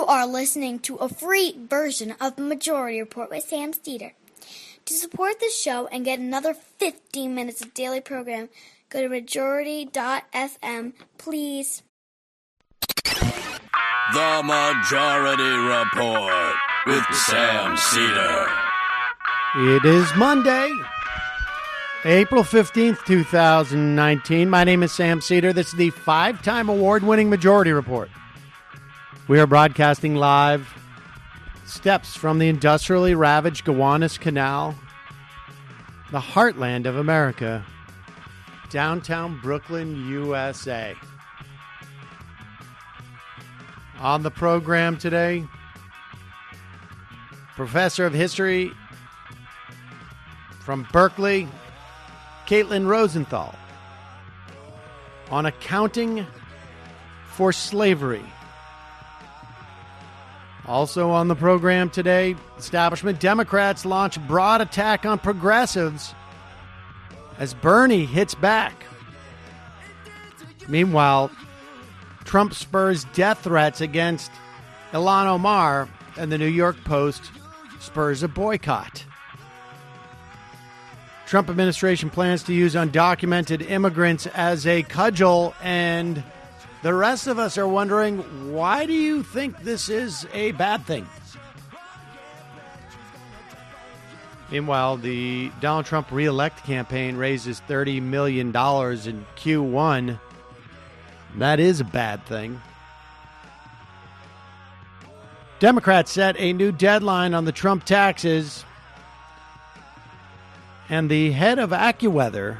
are listening to a free version of the Majority Report with Sam Steeder. To support the show and get another 15 minutes of daily program, go to majority.fm, please. The Majority Report with Sam Steeder. It is Monday, April 15th, 2019. My name is Sam Steeder. This is the 5-time award-winning Majority Report. We are broadcasting live steps from the industrially ravaged Gowanus Canal, the heartland of America, downtown Brooklyn, USA. On the program today, Professor of History from Berkeley, Caitlin Rosenthal, on accounting for slavery. Also on the program today, establishment Democrats launch broad attack on progressives as Bernie hits back. Meanwhile, Trump spurs death threats against Ilhan Omar, and the New York Post spurs a boycott. Trump administration plans to use undocumented immigrants as a cudgel, and the rest of us are wondering, why do you think this is a bad thing? Meanwhile, the Donald Trump re-elect campaign raises $30 million in Q1. That is a bad thing. Democrats set a new deadline on the Trump taxes. And the head of AccuWeather,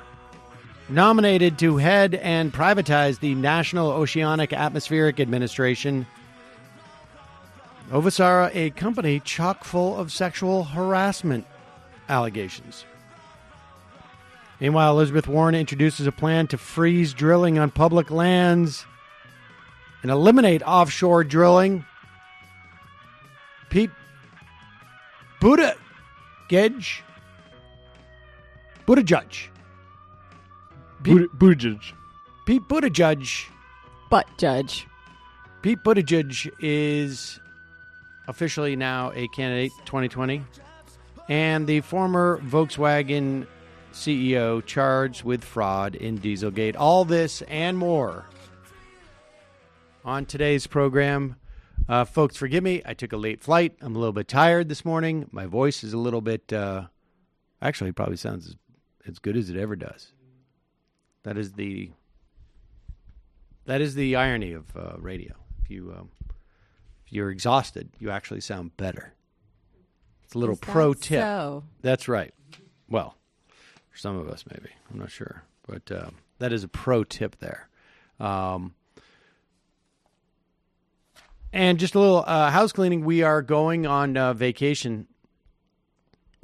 nominated to head and privatize the National Oceanic Atmospheric Administration, oversaw a company chock full of sexual harassment allegations. Meanwhile, Elizabeth Warren introduces a plan to freeze drilling on public lands and eliminate offshore drilling. Pete Buttigieg. Pete Buttigieg. Butt judge. Pete Buttigieg is officially now a candidate 2020, and the former Volkswagen CEO charged with fraud in Dieselgate. All this and more on today's program. Folks, forgive me. I took a late flight. I'm a little bit tired this morning. My voice is a little bit, actually, it probably sounds as good as it ever does. That is the irony of radio. If you're exhausted, you actually sound better. It's a little pro tip. So? That's right. Well, for some of us, maybe. I'm not sure. But that is a pro tip there. And just a little house cleaning. We are going on vacation.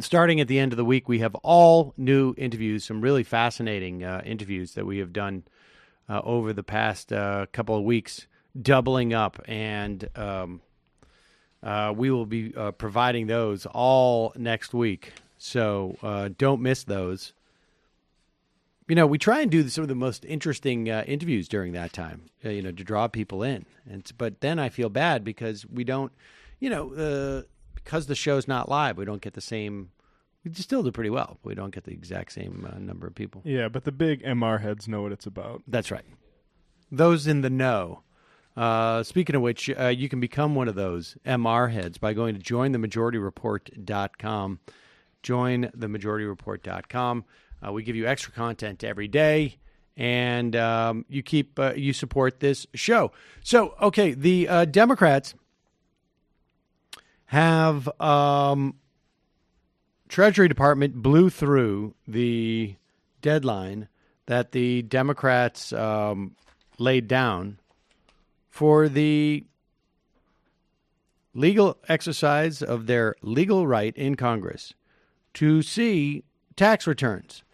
Starting at the end of the week, we have all new interviews, some really fascinating interviews that we have done over the past couple of weeks, doubling up. And we will be providing those all next week. So don't miss those. You know, we try and do some of the most interesting interviews during that time, to draw people in. But then I feel bad because we don't, because the show's not live, we don't get the same. We still do pretty well. But we don't get the exact same number of people. Yeah, but the big MR heads know what it's about. That's right. Those in the know. Speaking of which, you can become one of those MR heads by going to jointhemajorityreport.com. Jointhemajorityreport.com. We give you extra content every day, and you support this show. So, okay, the Democrats have Treasury Department blew through the deadline that the Democrats laid down for the legal exercise of their legal right in Congress to see tax returns.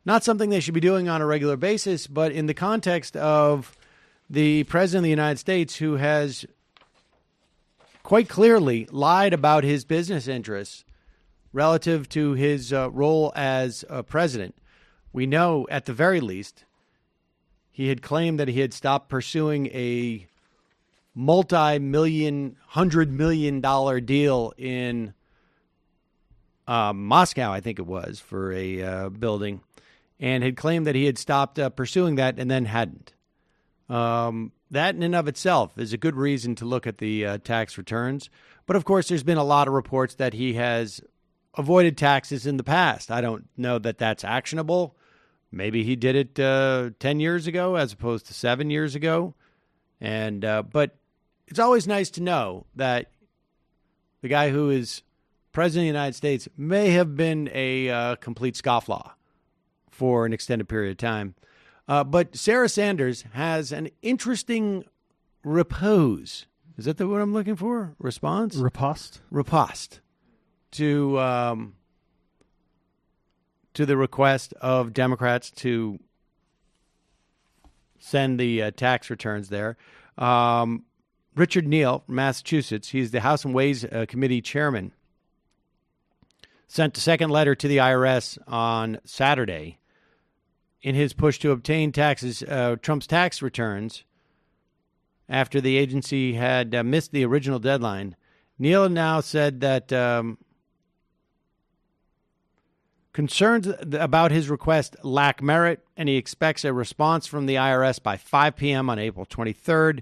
Not something they should be doing on a regular basis, but in the context of the President of the United States, who has quite clearly lied about his business interests relative to his role as president. We know, at the very least, he had claimed that he had stopped pursuing a multi-million, $100 million deal in Moscow, I think it was, for a building, and had claimed that he had stopped pursuing that and then hadn't. That in and of itself is a good reason to look at the tax returns. But, of course, there's been a lot of reports that he has avoided taxes in the past. I don't know that that's actionable. Maybe he did it 10 years ago as opposed to 7 years ago. And but it's always nice to know that the guy who is president of the United States may have been a complete scofflaw for an extended period of time. But Sarah Sanders has an interesting repose. Is that the word I'm looking for? Response? Riposte to the request of Democrats to send the tax returns there. Richard Neal from Massachusetts, he's the House and Ways Committee chairman, sent a second letter to the IRS on Saturday in his push to obtain Trump's tax returns after the agency had missed the original deadline. Neal now said that concerns about his request lack merit, and he expects a response from the IRS by 5 p.m. on April 23rd.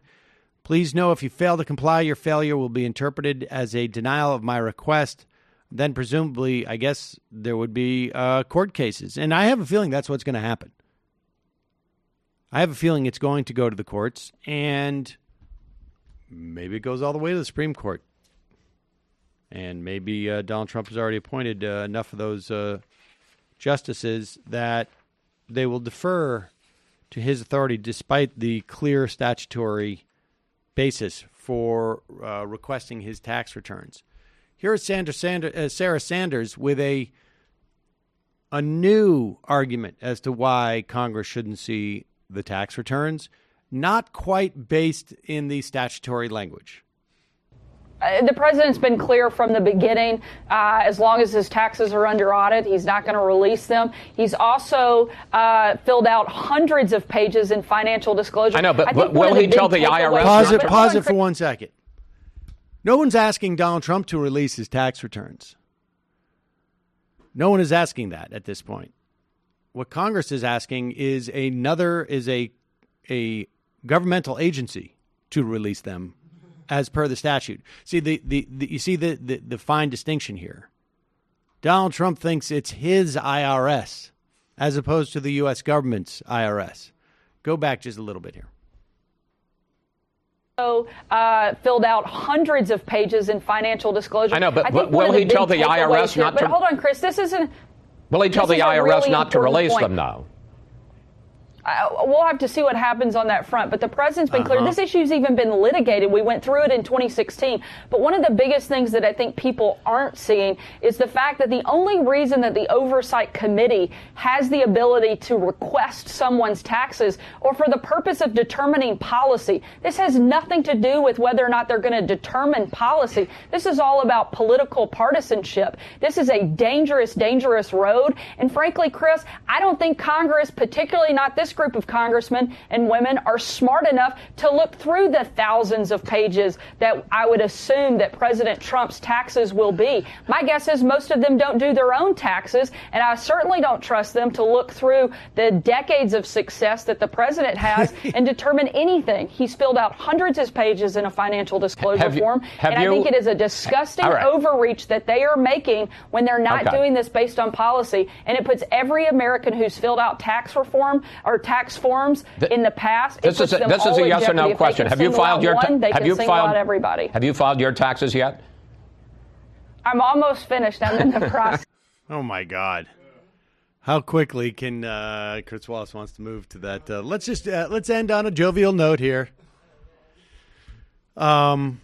Please know if you fail to comply, your failure will be interpreted as a denial of my request. Then presumably, I guess, there would be court cases. And I have a feeling that's what's going to happen. I have a feeling it's going to go to the courts, and maybe it goes all the way to the Supreme Court. And maybe Donald Trump has already appointed enough of those justices that they will defer to his authority despite the clear statutory basis for requesting his tax returns. Here is Sarah Sanders with a new argument as to why Congress shouldn't see the tax returns, not quite based in the statutory language. The president's been clear from the beginning, as long as his taxes are under audit, he's not going to release them. He's also filled out hundreds of pages in financial disclosure. I know, but will he tell the IRS? Pause it for 1 second. No one's asking Donald Trump to release his tax returns. No one is asking that at this point. What Congress is asking is a governmental agency to release them as per the statute. See, you see the fine distinction here. Donald Trump thinks it's his IRS as opposed to the U.S. government's IRS. Go back just a little bit here. Filled out hundreds of pages in financial disclosure. I know, but will he tell the IRS not to? But hold on, Chris, this isn't. Will he tell the IRS not to release them now? We'll have to see what happens on that front. But the president's been clear. This issue's even been litigated. We went through it in 2016. But one of the biggest things that I think people aren't seeing is the fact that the only reason that the Oversight Committee has the ability to request someone's taxes or for the purpose of determining policy, this has nothing to do with whether or not they're going to determine policy. This is all about political partisanship. This is a dangerous, dangerous road. And frankly, Chris, I don't think Congress, particularly not this group of congressmen and women, are smart enough to look through the thousands of pages that I would assume that President Trump's taxes will be. My guess is most of them don't do their own taxes, and I certainly don't trust them to look through the decades of success that the president has and determine anything. He's filled out hundreds of pages in a financial disclosure form, and I think it is a disgusting overreach that they are making when they're not doing this based on policy, and it puts every American who's filled out tax reform or tax forms in the past. This is a yes or no question. Have you filed your everybody? Have you filed your taxes yet? I'm almost finished. I'm in the process. Oh my God! How quickly can Chris Wallace wants to move to that? Let's end on a jovial note here. That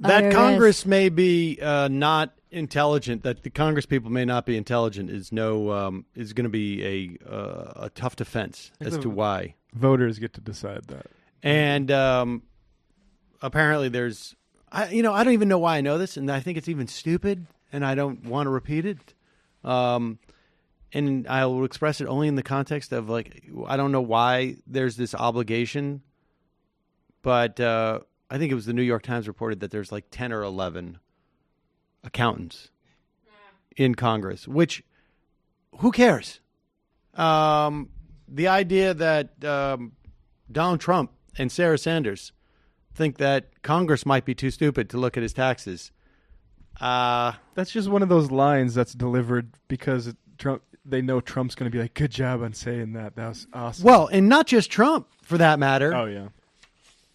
Congress may be not intelligent, that the Congress people may not be intelligent is going to be a tough defense as to why. Voters get to decide that. And apparently I don't even know why I know this, and I think it's even stupid, and I don't want to repeat it. And I will express it only in the context of, I don't know why there's this obligation, but I think it was the New York Times reported that there's like 10 or 11 accountants in Congress, which, who cares? The idea that Donald Trump and Sarah Sanders think that Congress might be too stupid to look at his taxes. That's just one of those lines that's delivered because Trump. They know Trump's going to be like, good job on saying that. That was awesome. Well, and not just Trump, for that matter. Oh, yeah.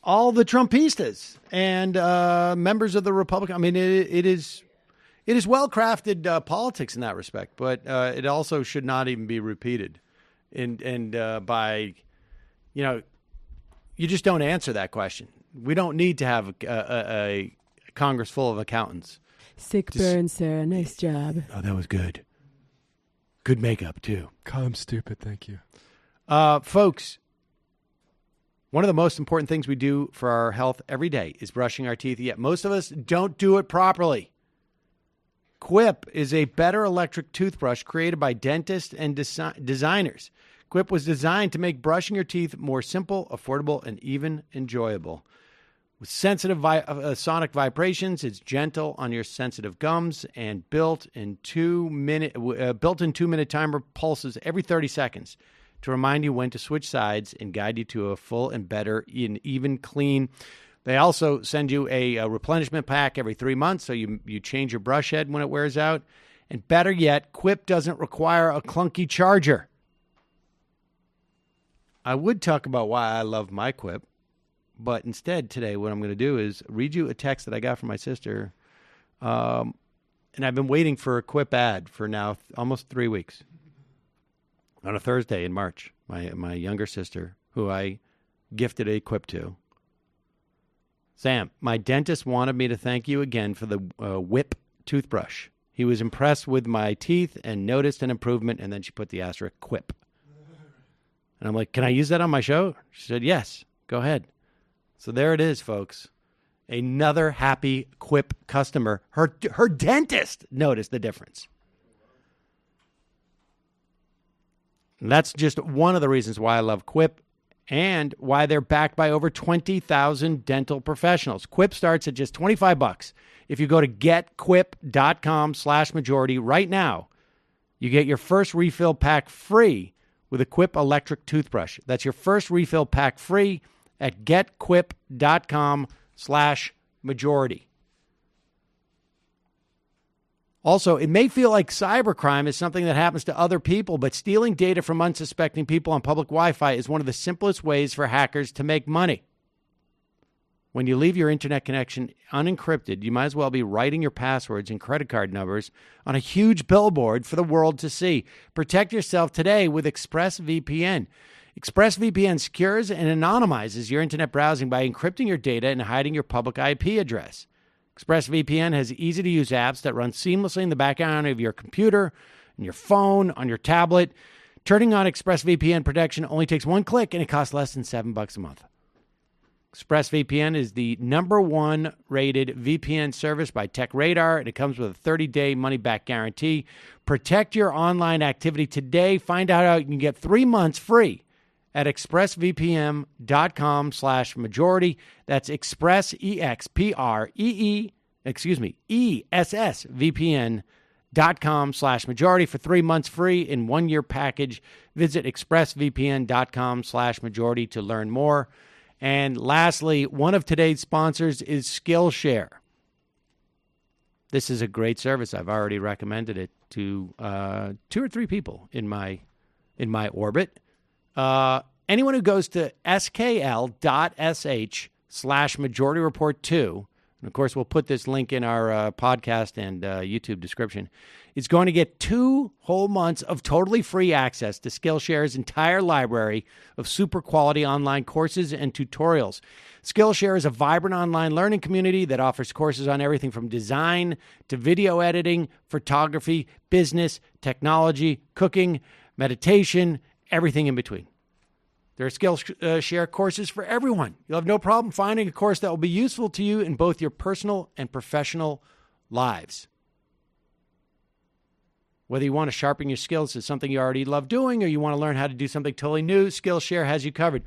All the Trumpistas and members of the Republican. I mean, it is well-crafted politics in that respect, but it also should not even be repeated. And by, you just don't answer that question. We don't need to have a Congress full of accountants. Sick burn, Sarah. Nice job. Oh, that was good. Good makeup, too. Call him stupid. Thank you. Folks, one of the most important things we do for our health every day is brushing our teeth, yet most of us don't do it properly. Quip is a better electric toothbrush created by dentists and designers. Quip was designed to make brushing your teeth more simple, affordable, and even enjoyable. With sensitive sonic vibrations, it's gentle on your sensitive gums and built-in 2-minute timer pulses every 30 seconds to remind you when to switch sides and guide you to a full and better and even clean. They also send you a replenishment pack every 3 months, so you change your brush head when it wears out. And better yet, Quip doesn't require a clunky charger. I would talk about why I love my Quip, but instead today what I'm going to do is read you a text that I got from my sister, and I've been waiting for a Quip ad for now almost 3 weeks. On a Thursday in March, my younger sister, who I gifted a Quip to, Sam, my dentist wanted me to thank you again for the Whip toothbrush. He was impressed with my teeth and noticed an improvement, and then she put the asterisk Quip. And I'm like, can I use that on my show? She said, yes, go ahead. So there it is, folks. Another happy Quip customer. Her dentist noticed the difference. And that's just one of the reasons why I love Quip and why they're backed by over 20,000 dental professionals. Quip starts at just $25. If you go to getquip.com/majority right now, you get your first refill pack free with a Quip electric toothbrush. That's your first refill pack free at getquip.com/majority. Also, it may feel like cybercrime is something that happens to other people, but stealing data from unsuspecting people on public Wi-Fi is one of the simplest ways for hackers to make money. When you leave your internet connection unencrypted, you might as well be writing your passwords and credit card numbers on a huge billboard for the world to see. Protect yourself today with ExpressVPN. ExpressVPN secures and anonymizes your internet browsing by encrypting your data and hiding your public IP address. ExpressVPN has easy-to-use apps that run seamlessly in the background of your computer, on your phone, on your tablet. Turning on ExpressVPN protection only takes one click, and it costs less than $7 a month. ExpressVPN is the #1 rated VPN service by TechRadar, and it comes with a 30-day money-back guarantee. Protect your online activity today. Find out how you can get 3 months free at expressvpn.com/majority. That's ESSVPN.com/majority for 3 months free in 1-year package. Visit expressvpn.com/majority to learn more. And lastly, one of today's sponsors is Skillshare. This is a great service. I've already recommended it to 2 or 3 people in my orbit. Anyone who goes to skl.sh/Majority Report 2, and of course we'll put this link in our podcast and YouTube description, is going to get 2 whole months of totally free access to Skillshare's entire library of super quality online courses and tutorials. Skillshare is a vibrant online learning community that offers courses on everything from design to video editing, photography, business, technology, cooking, meditation, everything in between. There are Skillshare courses for everyone. You'll have no problem finding a course that will be useful to you in both your personal and professional lives. Whether you want to sharpen your skills to something you already love doing or you want to learn how to do something totally new, Skillshare has you covered.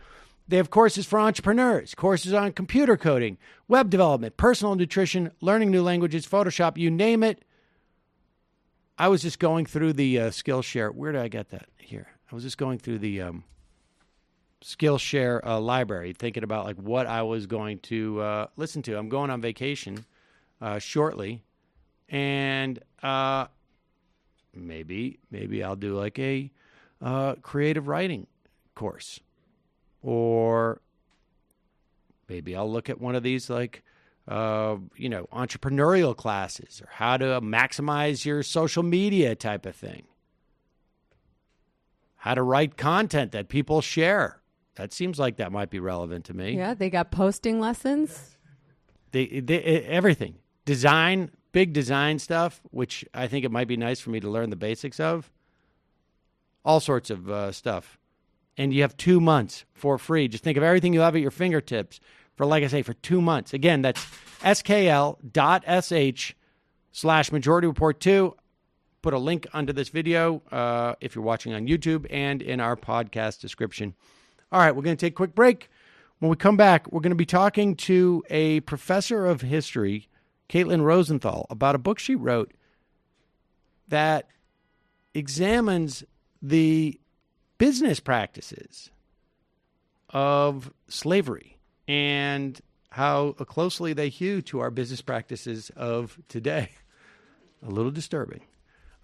They have courses for entrepreneurs, courses on computer coding, web development, personal nutrition, learning new languages, Photoshop, you name it. I was just going through the Skillshare. Where did I get that? Here. I was just going through the Skillshare library, thinking about like what I was going to listen to. I'm going on vacation shortly, and maybe I'll do like a creative writing course, or maybe I'll look at one of these like entrepreneurial classes, or how to maximize your social media type of thing, how to write content that people share. That seems like that might be relevant to me. Yeah, they got posting lessons. They everything. Design, big design stuff, which I think it might be nice for me to learn the basics of. All sorts of stuff. And you have 2 months for free. Just think of everything you have at your fingertips for, like I say, for 2 months. Again, that's skl.sh/Majority Report 2. Put a link under this video if you're watching on YouTube and in our podcast description. All right, we're going to take a quick break. When we come back, we're going to be talking to a professor of history, Caitlin Rosenthal, about a book she wrote that examines the business practices of slavery and how closely they hew to our business practices of today. A little disturbing.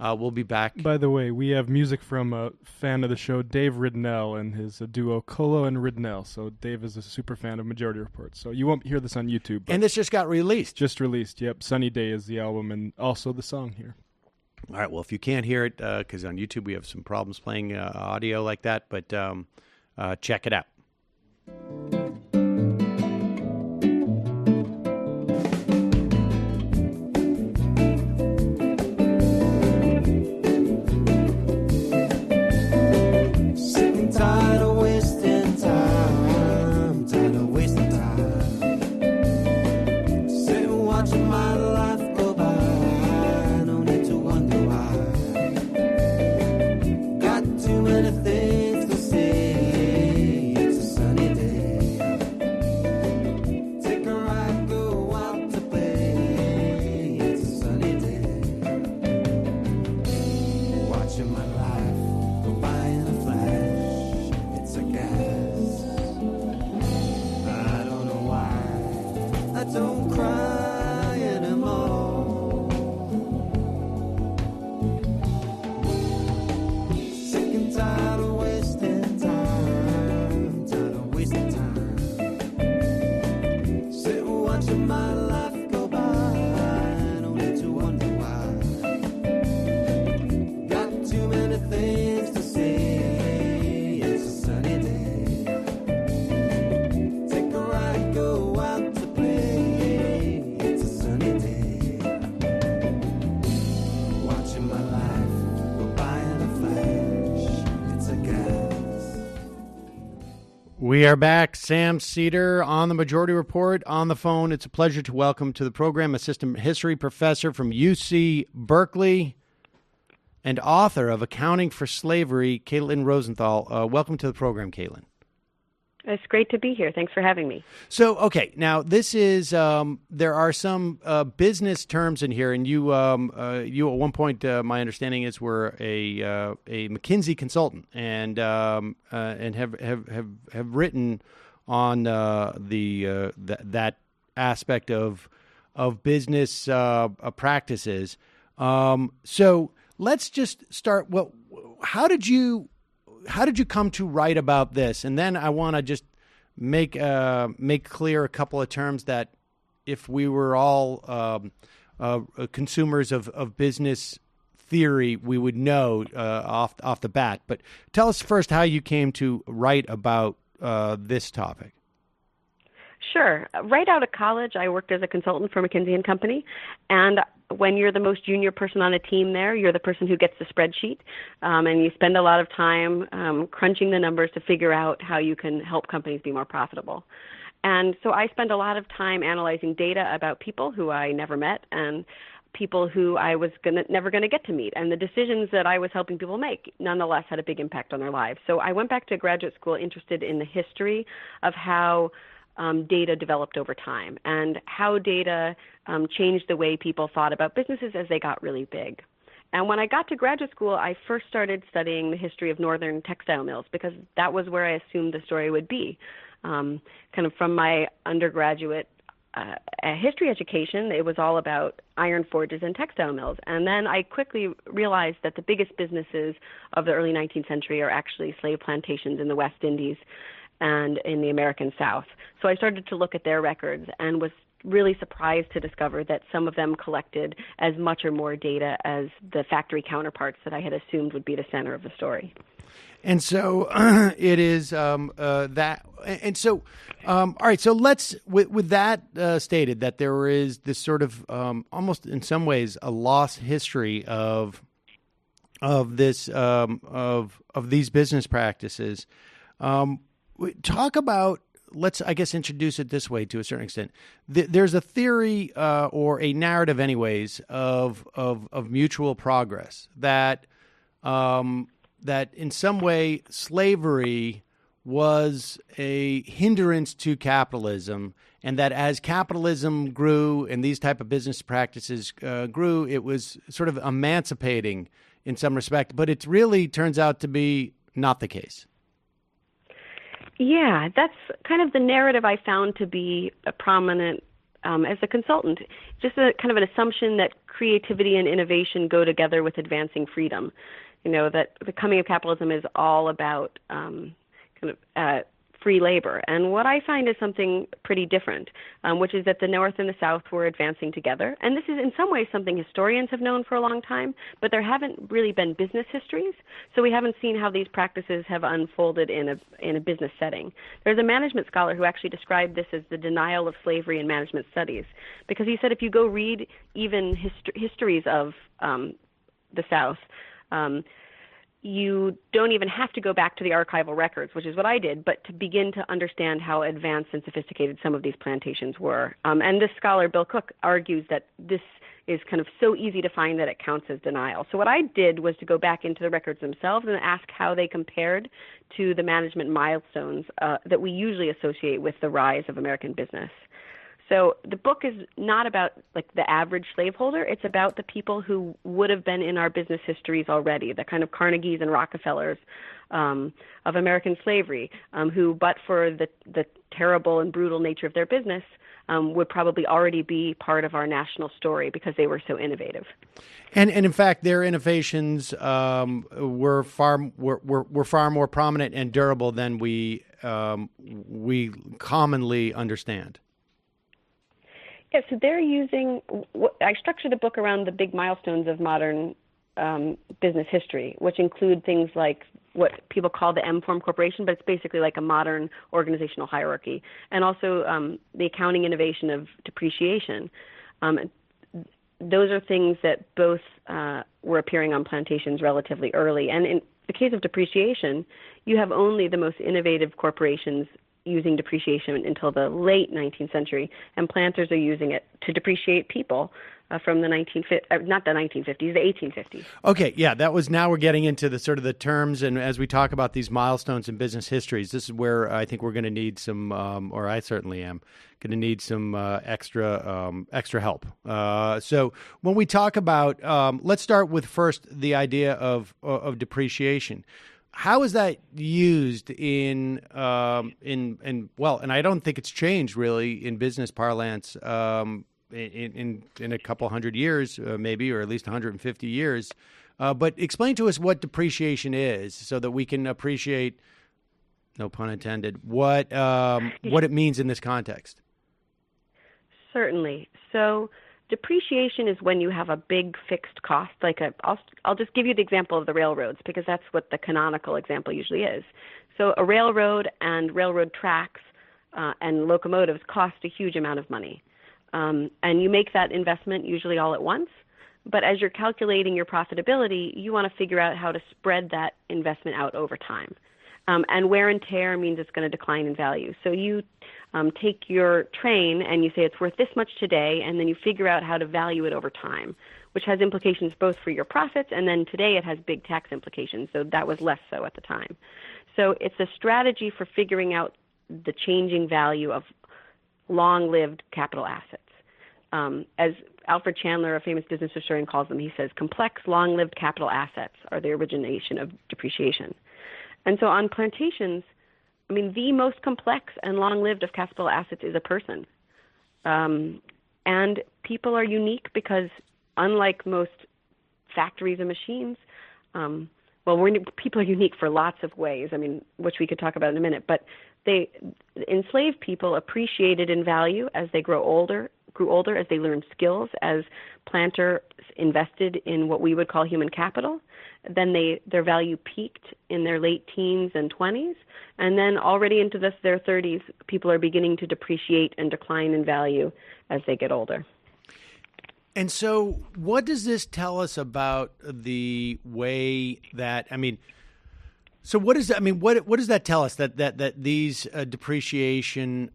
We'll be back. By the way, we have music from a fan of the show, Dave Ridnell, and his duo Colo and Ridnell. So Dave is a super fan of Majority Report. So you won't hear this on YouTube. And this just got released. Just released, yep. Sunny Day is the album and also the song here. All right, well, if you can't hear it, because on YouTube we have some problems playing audio like that, but check it out. We are back. Sam Cedar on the Majority Report on the phone. It's a pleasure to welcome to the program Assistant History Professor from UC Berkeley and author of Accounting for Slavery, Caitlin Rosenthal. Welcome to the program, Caitlin. It's great to be here. Thanks for having me. So, okay, now this is there are some business terms in here, and you at one point, my understanding is, were a McKinsey consultant, and have written on that aspect of business practices. So let's just start. Well, how did you come to write about this? And then I want to just make clear a couple of terms that if we were all consumers of business theory, we would know off the bat. But tell us first how you came to write about this topic. Sure. Right out of college, I worked as a consultant for McKinsey & Company, and when you're the most junior person on a team there, you're the person who gets the spreadsheet, and you spend a lot of time crunching the numbers to figure out how you can help companies be more profitable. And so I spend a lot of time analyzing data about people who I never met, and people who I was never going to get to meet. And the decisions that I was helping people make nonetheless had a big impact on their lives. So I went back to graduate school interested in the history of how data developed over time and how data changed the way people thought about businesses as they got really big. And when I got to graduate school, I first started studying the history of northern textile mills because that was where I assumed the story would be. Kind of from my undergraduate history education, it was all about iron forges and textile mills. And then I quickly realized that the biggest businesses of the early 19th century are actually slave plantations in the West Indies and in the American South. So I started to look at their records and was really surprised to discover that some of them collected as much or more data as the factory counterparts that I had assumed would be the center of the story. And so it is that. And so, all right. So let's, with that stated, that there is this sort of almost in some ways a lost history of this of these business practices. Talk about. Let's, I guess, introduce it this way to a certain extent. There's a theory or a narrative, anyways, of mutual progress that that in some way slavery was a hindrance to capitalism, and that as capitalism grew and these type of business practices grew, it was sort of emancipating in some respect. But it really turns out to be not the case. Yeah, that's kind of the narrative I found to be prominent as a consultant. Just a kind of an assumption that creativity and innovation go together with advancing freedom. You know, that the coming of capitalism is all about free labor. And what I find is something pretty different, which is that the North and the South were advancing together. And this is in some ways something historians have known for a long time, but there haven't really been business histories. So we haven't seen how these practices have unfolded in a business setting. There's a management scholar who actually described this as the denial of slavery in management studies, because he said if you go read even histories of the South, you don't even have to go back to the archival records, which is what I did, but to begin to understand how advanced and sophisticated some of these plantations were. And this scholar, Bill Cook, argues that this is kind of so easy to find that it counts as denial. So what I did was to go back into the records themselves and ask how they compared to the management milestones that we usually associate with the rise of American business. So the book is not about like the average slaveholder. It's about the people who would have been in our business histories already, the kind of Carnegies and Rockefellers of American slavery, who, but for the terrible and brutal nature of their business, would probably already be part of our national story because they were so innovative. And in fact, their innovations were far more prominent and durable than we commonly understand. Yeah, so they're using, I structured the book around the big milestones of modern business history, which include things like what people call the M-form corporation, but it's basically like a modern organizational hierarchy, and also the accounting innovation of depreciation. Those are things that both were appearing on plantations relatively early. And in the case of depreciation, you have only the most innovative corporations using depreciation until the late 19th century, and planters are using it to depreciate people from the 1850s. Okay, yeah, that was, now we're getting into the sort of the terms, and as we talk about these milestones in business histories, this is where I think we're going to need some, or I certainly am going to need some extra help. So when we talk about, let's start with first the idea of depreciation. How is that used in well, and I don't think it's changed really in business parlance in a couple hundred years, maybe, or at least 150 years. But explain to us what depreciation is, so that we can appreciate, no pun intended, what it means in this context. Certainly. So depreciation is when you have a big fixed cost, I'll just give you the example of the railroads, because that's what the canonical example usually is. So a railroad and railroad tracks and locomotives cost a huge amount of money. And you make that investment usually all at once. But as you're calculating your profitability, you want to figure out how to spread that investment out over time. And wear and tear means it's going to decline in value. So you take your train and you say it's worth this much today, and then you figure out how to value it over time, which has implications both for your profits, and then today it has big tax implications, so that was less so at the time. So it's a strategy for figuring out the changing value of long-lived capital assets. As Alfred Chandler, a famous business historian, calls them, he says, complex, long-lived capital assets are the origination of depreciation. And so on plantations, I mean, the most complex and long-lived of capital assets is a person. And people are unique because unlike most factories and machines, people are unique for lots of ways, I mean, which we could talk about in a minute, but enslaved people appreciated in value as they grew older, as they learned skills, as planters invested in what we would call human capital. Then their value peaked in their late teens and 20s, and then already into their 30s, people are beginning to depreciate and decline in value as they get older. And so what does this tell us about the way that, so what does that tell us that these depreciation,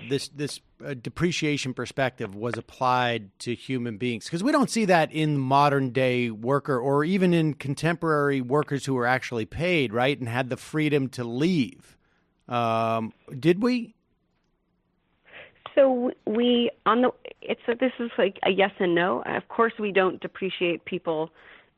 this depreciation perspective was applied to human beings? Because we don't see that in modern day worker or even in contemporary workers who were actually paid, right, and had the freedom to leave. Did we? So this is like a yes and no. Of course, we don't depreciate people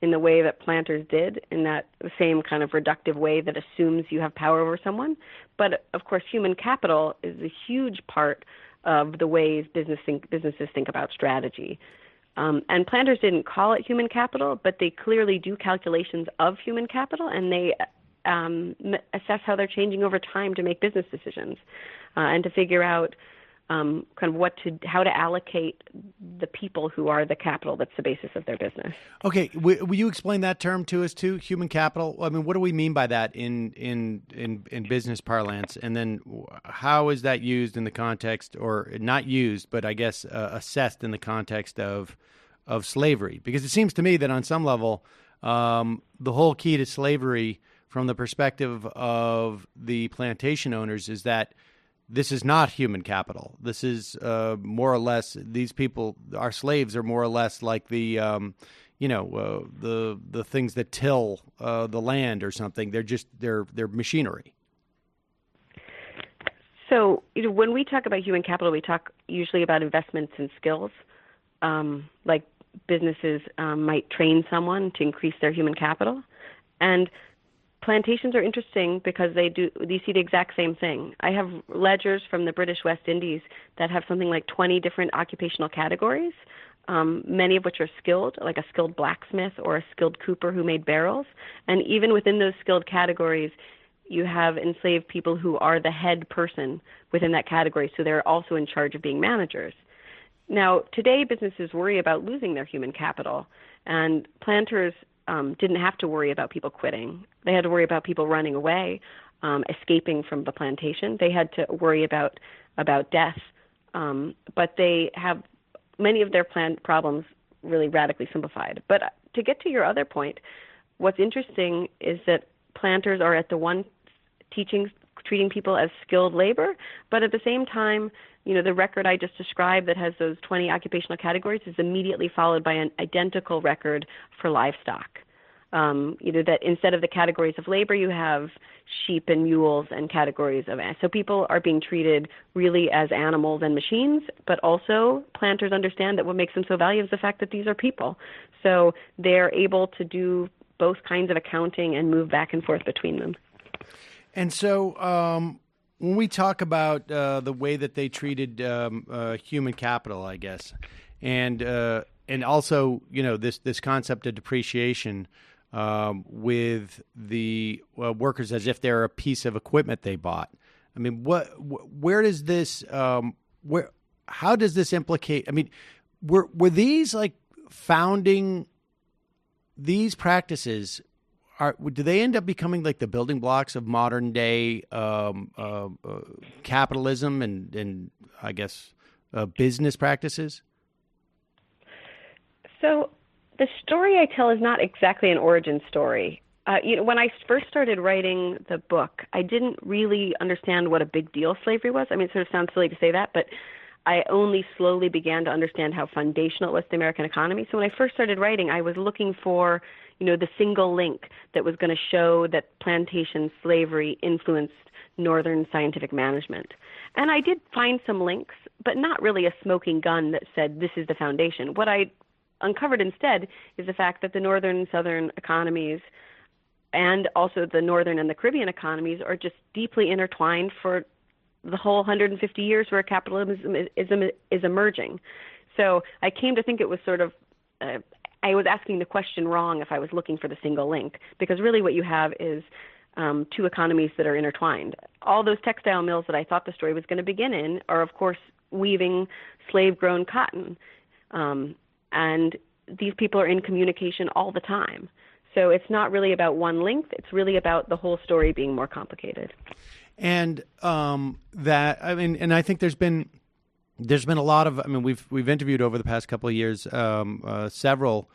in the way that planters did, in that same kind of reductive way that assumes you have power over someone. But of course, human capital is a huge part of the ways businesses think about strategy. And planters didn't call it human capital, but they clearly do calculations of human capital, and they assess how they're changing over time to make business decisions and to figure out kind of how to allocate the people who are the capital that's the basis of their business. Okay, will you explain that term to us too, human capital? I mean, what do we mean by that in business parlance? And then how is that used in the context, or not used, but I guess assessed in the context of slavery? Because it seems to me that on some level, the whole key to slavery from the perspective of the plantation owners is that this is not human capital. This is more or less, these people, our slaves, are more or less like the things that till the land or something. They're just they're machinery. So when we talk about human capital, we talk usually about investments in skills, like businesses might train someone to increase their human capital, and plantations are interesting because they see the exact same thing. I have ledgers from the British West Indies that have something like 20 different occupational categories, many of which are skilled, like a skilled blacksmith or a skilled cooper who made barrels. And even within those skilled categories, you have enslaved people who are the head person within that category, so they're also in charge of being managers. Now, today businesses worry about losing their human capital, and planters didn't have to worry about people quitting. They had to worry about people running away, escaping from the plantation. They had to worry about death, but they have many of their problems really radically simplified. But to get to your other point, what's interesting is that planters are at the one treating people as skilled labor, but at the same time, the record I just described that has those 20 occupational categories is immediately followed by an identical record for livestock. That instead of the categories of labor, you have sheep and mules and categories of animals. So people are being treated really as animals and machines, but also planters understand that what makes them so valuable is the fact that these are people. So they're able to do both kinds of accounting and move back and forth between them. And so when we talk about the way that they treated human capital, I guess, and also this concept of depreciation with the workers as if they're a piece of equipment they bought. I mean, where does this how does this implicate? I mean, were these like founding these practices? Do they end up becoming like the building blocks of modern day capitalism and I guess business practices? So the story I tell is not exactly an origin story. When I first started writing the book, I didn't really understand what a big deal slavery was. I mean, it sort of sounds silly to say that, but I only slowly began to understand how foundational it was to the American economy. So when I first started writing, I was looking for, the single link that was going to show that plantation slavery influenced Northern scientific management. And I did find some links, but not really a smoking gun that said this is the foundation. What I uncovered instead is the fact that the Northern and Southern economies and also the Northern and the Caribbean economies are just deeply intertwined for the whole 150 years where capitalism is emerging. So I came to think it was sort of, I was asking the question wrong if I was looking for the single link, because really what you have is two economies that are intertwined. All those textile mills that I thought the story was going to begin in are, of course, weaving slave-grown cotton. And these people are in communication all the time. So it's not really about one link. It's really about the whole story being more complicated. And and I think there's been a lot of, we've interviewed over the past couple of years several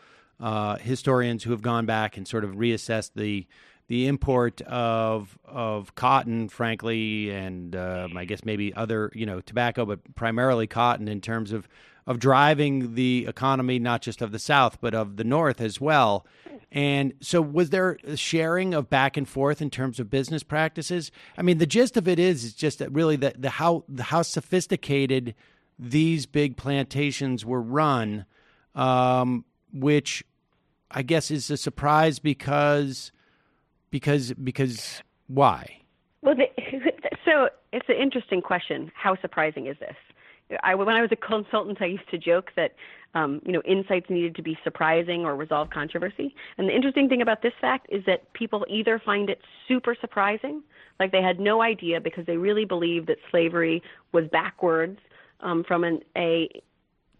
historians who have gone back and sort of reassessed the import of cotton, frankly, and I guess maybe other, tobacco, but primarily cotton in terms of driving the economy, not just of the South, but of the North as well. And so was there a sharing of back and forth in terms of business practices? I mean, the gist of it is just that really how sophisticated these big plantations were run, which I guess is a surprise because why? Well, so it's an interesting question. How surprising is this? When I was a consultant, I used to joke that insights needed to be surprising or resolve controversy. And the interesting thing about this fact is that people either find it super surprising, like they had no idea because they really believed that slavery was backwards from the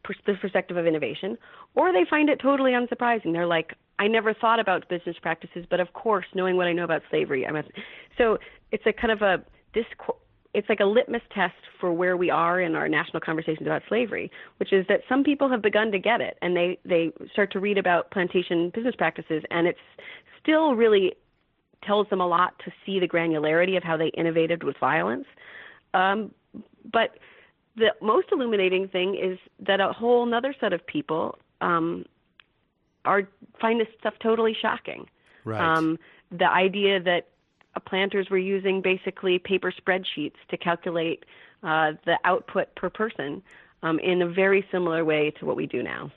perspective of innovation, or they find it totally unsurprising. They're like, I never thought about business practices, but of course, knowing what I know about slavery, I must. So it's a kind of it's like a litmus test for where we are in our national conversations about slavery, which is that some people have begun to get it, and they start to read about plantation business practices, and it's still really tells them a lot to see the granularity of how they innovated with violence. But the most illuminating thing is that a whole other set of people find this stuff totally shocking. Right. The idea that planters were using basically paper spreadsheets to calculate the output per person in a very similar way to what we do now.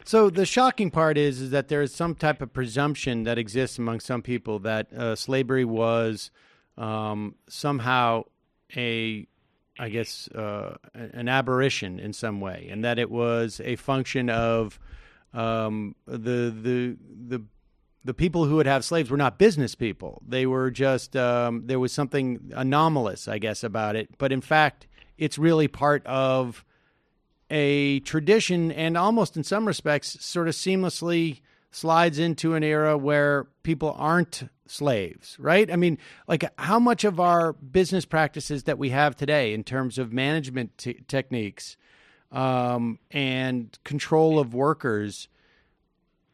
So the shocking part is that there is some type of presumption that exists among some people that slavery was somehow an aberration in some way, and that it was a function of the people who would have slaves were not business people. They were just there was something anomalous, I guess, about it. But in fact, it's really part of a tradition, and almost in some respects sort of seamlessly slides into an era where people aren't slaves, right? I mean, like, how much of our business practices that we have today in terms of management techniques and control of workers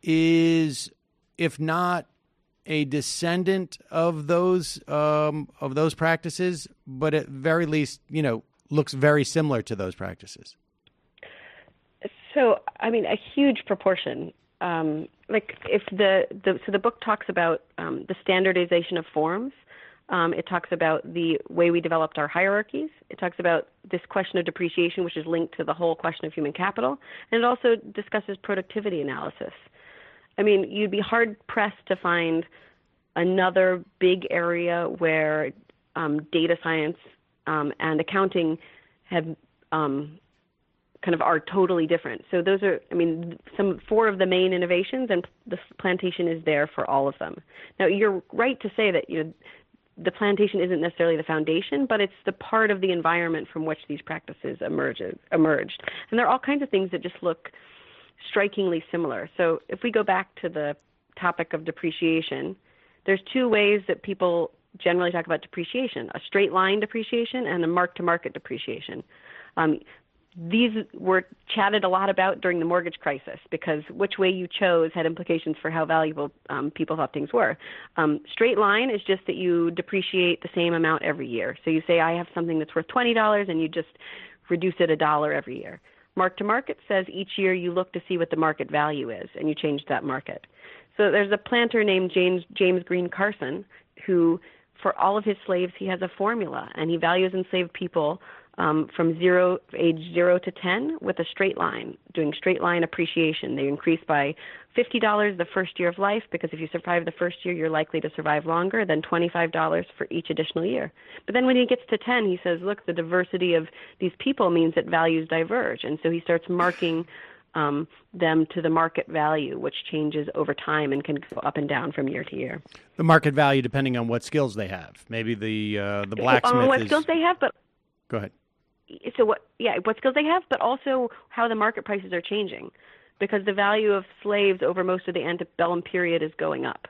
is, if not a descendant of those practices, but at very least, looks very similar to those practices? So, I mean, a huge proportion. If the book talks about the standardization of forms. It talks about the way we developed our hierarchies. It talks about this question of depreciation, which is linked to the whole question of human capital. And it also discusses productivity analysis. I mean, you'd be hard-pressed to find another big area where data science and accounting have kind of are totally different. So those are, four of the main innovations, and the plantation is there for all of them. Now, you're right to say that the plantation isn't necessarily the foundation, but it's the part of the environment from which these practices emerged. And there are all kinds of things that just look strikingly similar. So if we go back to the topic of depreciation, there's two ways that people generally talk about depreciation: a straight line depreciation and a mark-to-market depreciation. these were chatted a lot about during the mortgage crisis because which way you chose had implications for how valuable people thought things were. Straight line is just that you depreciate the same amount every year. So you say, I have something that's worth $20, and you just reduce it $1 every year. Mark to market says each year you look to see what the market value is, and you change that market. So there's a planter named James Green Carson who, for all of his slaves, he has a formula, and he values enslaved people from age 0 to 10 with a straight line, doing straight line appreciation. They increase by $50 the first year of life because if you survive the first year, you're likely to survive longer, then $25 for each additional year. But then when he gets to 10, he says, look, the diversity of these people means that values diverge. And so he starts marking them to the market value, which changes over time and can go up and down from year to year. The market value depending on what skills they have. Maybe the blacksmith what skills they have, but go ahead. So what skills they have, but also how the market prices are changing, because the value of slaves over most of the antebellum period is going up.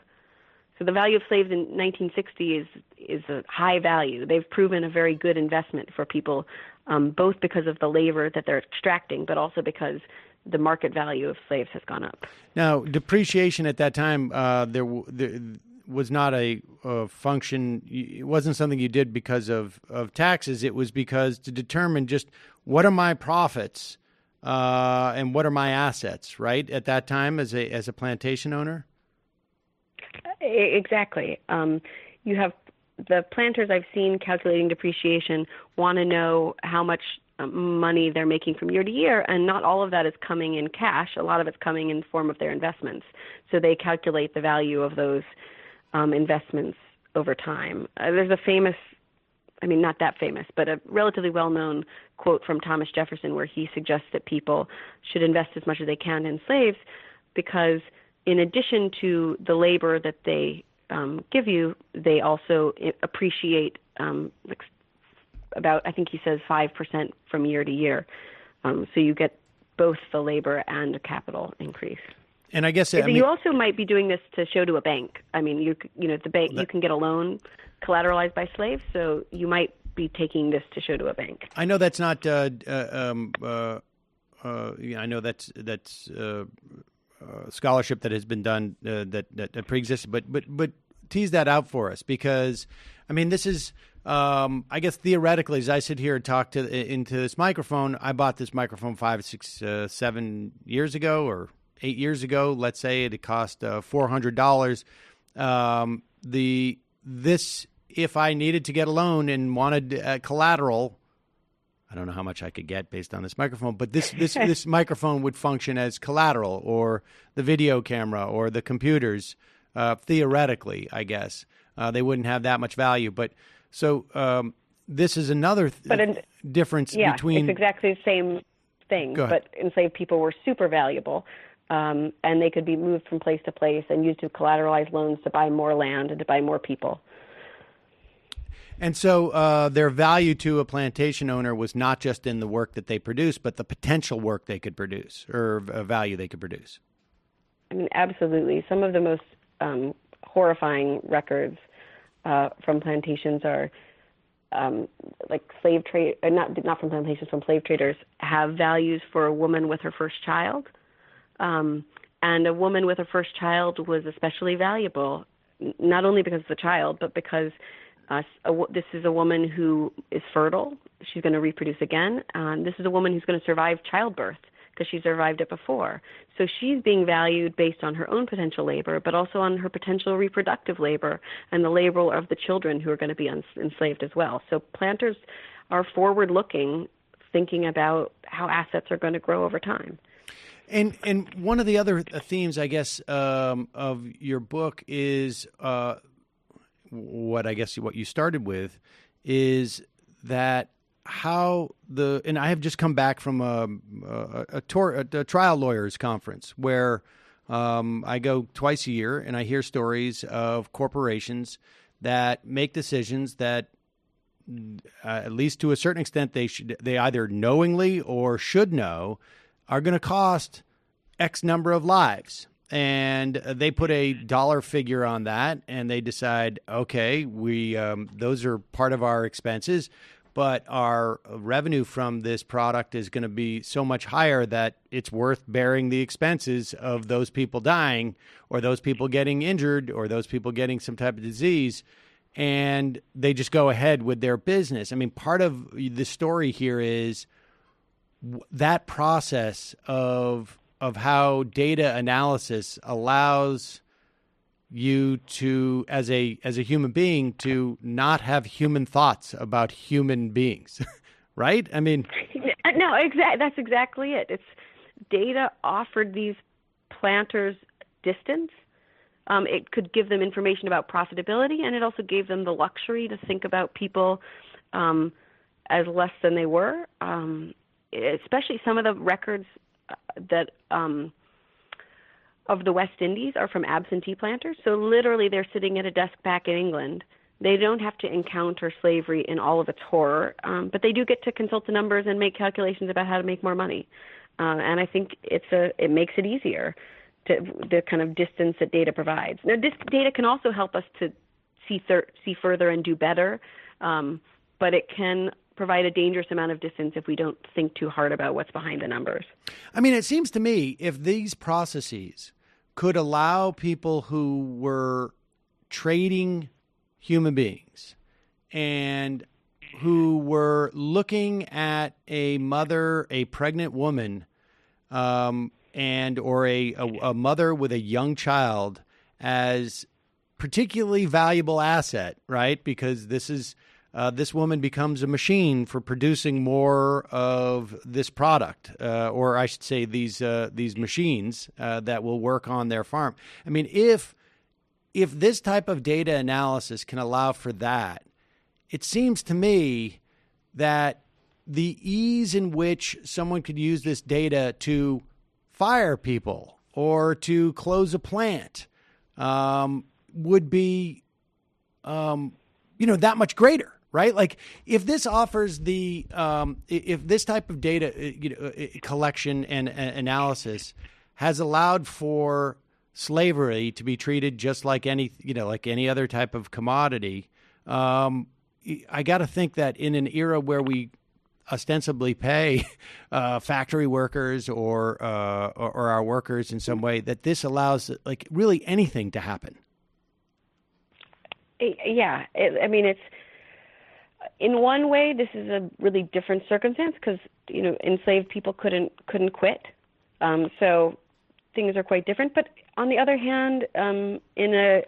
So the value of slaves in 1960 is a high value. They've proven a very good investment for people, both because of the labor that they're extracting, but also because the market value of slaves has gone up. Now, depreciation at that time, there was not a function. It wasn't something you did because of taxes. It was because to determine just what are my profits and what are my assets, right? At that time as a plantation owner? Exactly. You have the planters I've seen calculating depreciation want to know how much money they're making from year to year, and not all of that is coming in cash. A lot of it's coming in the form of their investments. So they calculate the value of those investments over time. There's a famous, not that famous, but a relatively well-known quote from Thomas Jefferson where he suggests that people should invest as much as they can in slaves because in addition to the labor that they give you, they also appreciate about, I think he says 5% from year to year. So you get both the labor and a capital increase. And I guess you also might be doing this to show to a bank. The bank you can get a loan collateralized by slaves, so you might be taking this to show to a bank. I know that's not. I know that's scholarship that has been done that pre-existed, but tease that out for us because this is. I guess theoretically, as I sit here and talk into this microphone, I bought this microphone 5, 6, 7 years ago or 8 years ago. Let's say it cost $400. If I needed to get a loan and wanted collateral, I don't know how much I could get based on this microphone, but this microphone would function as collateral, or the video camera, or the computers. Theoretically, I guess they wouldn't have that much value, but. So this is another difference between... it's exactly the same thing, but enslaved people were super valuable, and they could be moved from place to place and used to collateralize loans to buy more land and to buy more people. And so their value to a plantation owner was not just in the work that they produced, but the potential work they could produce or value they could produce. Absolutely. Some of the most horrifying records from plantations are like slave trade, not from plantations, from slave traders, have values for a woman with her first child. And a woman with her first child was especially valuable, not only because of the child, but because this is a woman who is fertile. She's going to reproduce again. This is a woman who's going to survive childbirth because she survived it before. So she's being valued based on her own potential labor, but also on her potential reproductive labor and the labor of the children who are going to be enslaved as well. So planters are forward-looking, thinking about how assets are going to grow over time. And one of the other themes, I guess, of your book is what you started with is that and I have just come back from a trial lawyers conference where I go twice a year and I hear stories of corporations that make decisions that at least to a certain extent they either knowingly or should know are going to cost X number of lives. And they put a dollar figure on that and they decide, okay, those are part of our expenses. but our revenue from this product is going to be so much higher that it's worth bearing the expenses of those people dying or those people getting injured or those people getting some type of disease. And they just go ahead with their business. I mean, part of the story here is that process of how data analysis allows you to, as a human being, to not have human thoughts about human beings, right? I mean, no, that's exactly it. It's data offered these planters distance. It could give them information about profitability, and it also gave them the luxury to think about people as less than they were. Especially some of the records that of the West Indies are from absentee planters. So literally they're sitting at a desk back in England. They don't have to encounter slavery in all of its horror, but they do get to consult the numbers and make calculations about how to make more money. And I think it makes it easier, to the kind of distance that data provides. Now, this data can also help us to see further and do better, but it can provide a dangerous amount of distance if we don't think too hard about what's behind the numbers. I mean, it seems to me if these processes could allow people who were trading human beings and who were looking at a mother, a pregnant woman, and or a mother with a young child as particularly valuable asset, right? Because this woman becomes a machine for producing more of this product, or I should say these machines that will work on their farm. I mean, if this type of data analysis can allow for that, it seems to me that the ease in which someone could use this data to fire people or to close a plant would be, that much greater, right? Like if this offers if this type of data, collection and analysis has allowed for slavery to be treated just like any other type of commodity, I got to think that in an era where we ostensibly pay factory workers or our workers in some way, that this allows like really anything to happen. Yeah, it's in one way this is a really different circumstance because enslaved people couldn't quit, so things are quite different. But on the other hand, in a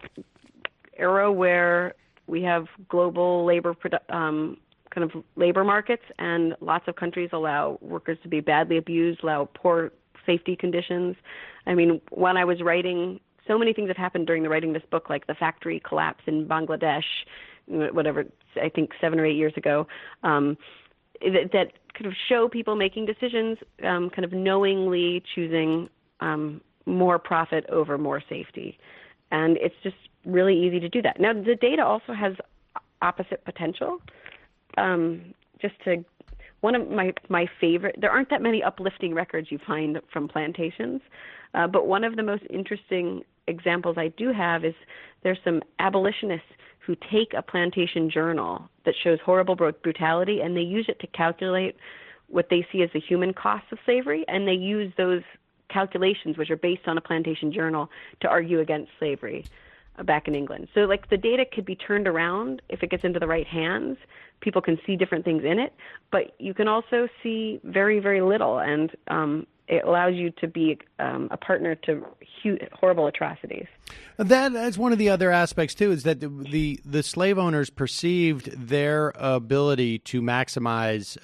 era where we have global labor kind of labor markets, and lots of countries allow workers to be badly abused, allow poor safety conditions. I mean, when I was writing, so many things have happened during the writing of this book, like the factory collapse in Bangladesh, whatever, I think 7 or 8 years ago, that kind of show people making decisions, kind of knowingly choosing more profit over more safety. And it's just really easy to do that. Now, the data also has opposite potential. One of my favorite, there aren't that many uplifting records you find from plantations, but one of the most interesting examples I do have is there's some abolitionists who take a plantation journal that shows horrible brutality, and they use it to calculate what they see as the human costs of slavery, and they use those calculations, which are based on a plantation journal, to argue against slavery back in England. So like the data could be turned around if it gets into the right hands. People can see different things in it, but you can also see very, very little, and it allows you to be a partner to horrible atrocities. That's one of the other aspects too, is that the slave owners perceived their ability to maximize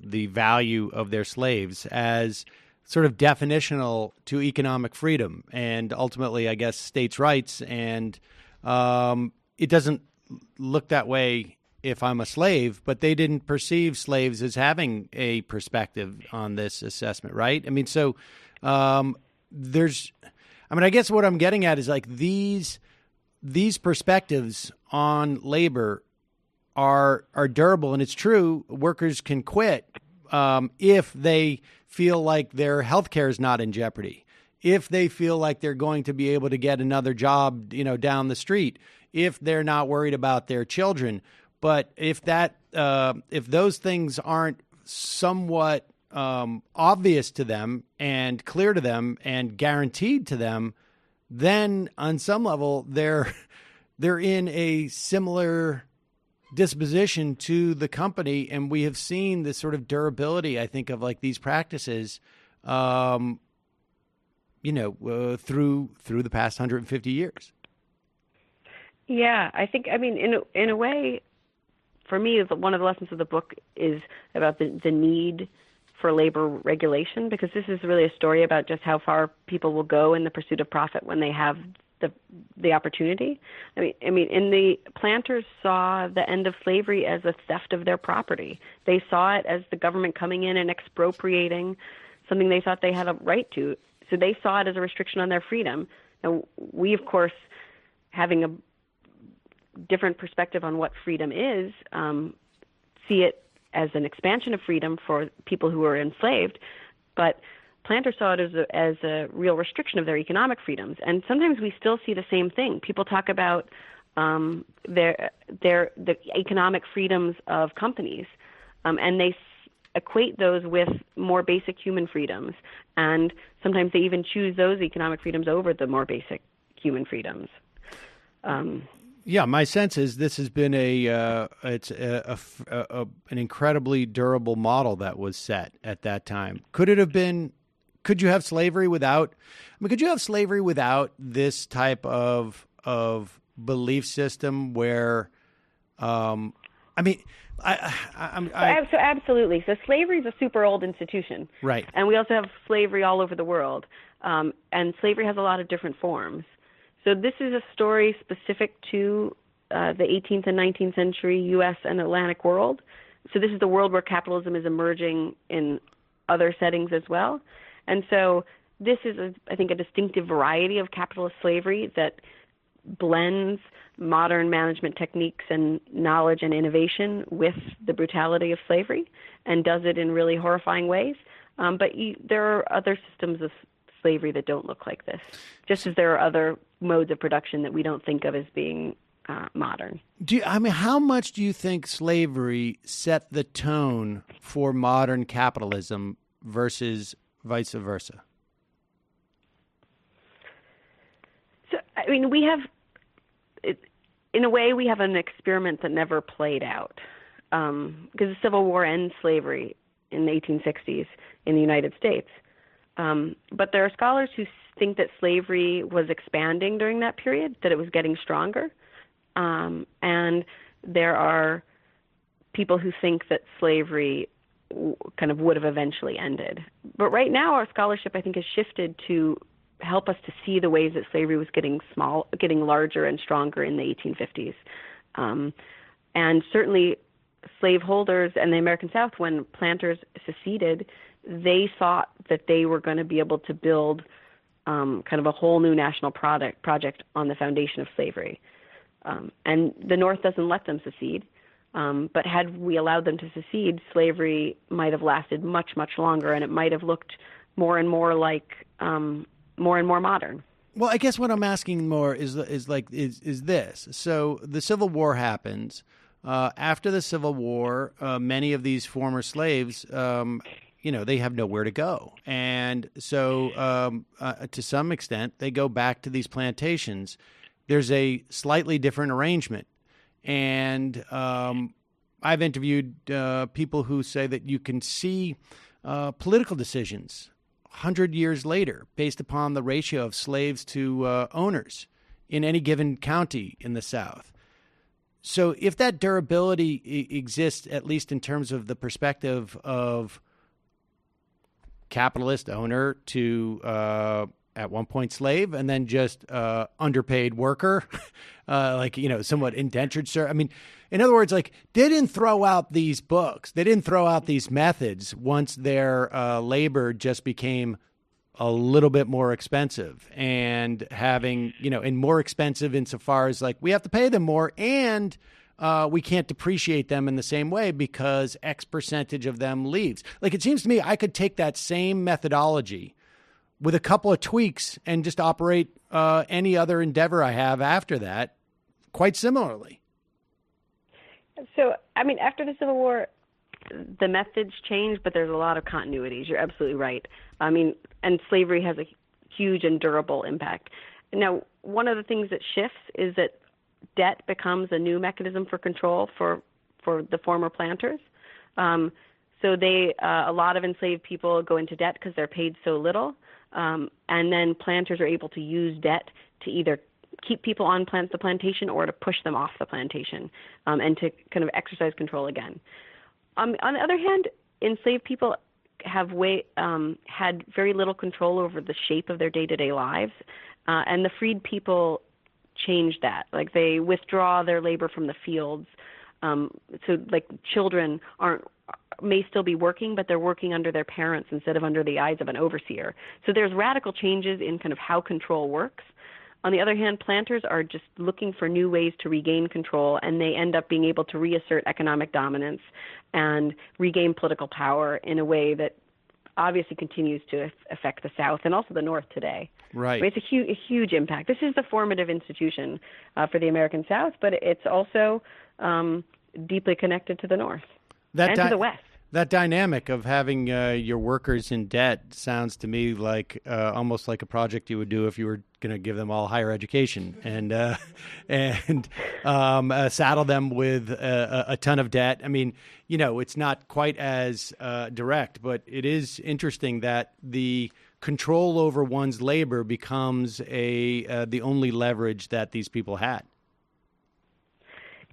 the value of their slaves as sort of definitional to economic freedom and ultimately, I guess, states' rights. And it doesn't look that way if I'm a slave, but they didn't perceive slaves as having a perspective on this assessment, right? I mean, so I guess what I'm getting at is like these perspectives on labor are durable, and it's true. Workers can quit if they feel like their health care is not in jeopardy, if they feel like they're going to be able to get another job, down the street, if they're not worried about their children. But if those things aren't somewhat obvious to them and clear to them and guaranteed to them, then on some level they're in a similar disposition to the company. And we have seen this sort of durability, I think, of like these practices, through the past 150 years. Yeah, I think, in a way, for me, one of the lessons of the book is about the need for labor regulation, because this is really a story about just how far people will go in the pursuit of profit when they have the opportunity. I mean, the planters saw the end of slavery as a theft of their property. They saw it as the government coming in and expropriating something they thought they had a right to. So they saw it as a restriction on their freedom. Now, we, of course, having a different perspective on what freedom is, see it as an expansion of freedom for people who are enslaved, but planters saw it as a real restriction of their economic freedoms. And sometimes we still see the same thing. People talk about the economic freedoms of companies, and they equate those with more basic human freedoms. And sometimes they even choose those economic freedoms over the more basic human freedoms. Yeah, my sense is this has been an incredibly durable model that was set at that time. Could you have slavery without? Could you have slavery without this type of belief system where? So absolutely. So slavery is a super old institution, right? And we also have slavery all over the world, and slavery has a lot of different forms. So this is a story specific to the 18th and 19th century U.S. and Atlantic world. So this is the world where capitalism is emerging in other settings as well. And so this is, I think, a distinctive variety of capitalist slavery that blends modern management techniques and knowledge and innovation with the brutality of slavery, and does it in really horrifying ways. But there are other systems of slavery that don't look like this, just as there are other modes of production that we don't think of as being modern. How much do you think slavery set the tone for modern capitalism versus vice versa? So, we have, in a way, we have an experiment that never played out, because the Civil War ends slavery in the 1860s in the United States. But there are scholars who think that slavery was expanding during that period, that it was getting stronger. And there are people who think that slavery kind of would have eventually ended. But right now, our scholarship, I think, has shifted to help us to see the ways that slavery was getting larger and stronger in the 1850s. And certainly slaveholders and the American South, when planters seceded, they thought that they were going to be able to build kind of a whole new national project on the foundation of slavery. And the North doesn't let them secede. But had we allowed them to secede, slavery might have lasted much, much longer, and it might have looked more and more like more and more modern. Well, I guess what I'm asking more is this. So the Civil War happens. After the Civil War, many of these former slaves, they have nowhere to go. And so to some extent, they go back to these plantations. There's a slightly different arrangement. And I've interviewed people who say that you can see political decisions 100 years later based upon the ratio of slaves to owners in any given county in the South. So if that durability exists, at least in terms of the perspective of capitalist owner to at one point slave, and then just underpaid worker, somewhat indentured servant. I mean, in other words, they didn't throw out these books. They didn't throw out these methods once their labor just became a little bit more expensive, and having, and more expensive insofar as we have to pay them more, and we can't depreciate them in the same way because X percentage of them leaves. It seems to me I could take that same methodology with a couple of tweaks and just operate any other endeavor I have after that quite similarly. So, I mean, after the Civil War, the methods changed, but there's a lot of continuities. You're absolutely right. I mean, and slavery has a huge and durable impact. Now, one of the things that shifts is that debt becomes a new mechanism for control for the former planters. So a lot of enslaved people go into debt because they're paid so little, and then planters are able to use debt to either keep people on the plantation or to push them off the plantation, and to kind of exercise control again. On the other hand, enslaved people have had very little control over the shape of their day-to-day lives, and the freed people change that. Like, they withdraw their labor from the fields. So, like, children may still be working, but they're working under their parents instead of under the eyes of an overseer. So there's radical changes in kind of how control works. On the other hand, planters are just looking for new ways to regain control, and they end up being able to reassert economic dominance and regain political power in a way that obviously continues to affect the South and also the North today. Right. It's a huge impact. This is the formative institution for the American South, but it's also deeply connected to the North and to the West. That dynamic of having your workers in debt sounds to me like almost like a project you would do if you were going to give them all higher education and saddle them with a ton of debt. I mean, you know, it's not quite as direct, but it is interesting that the control over one's labor becomes the only leverage that these people had.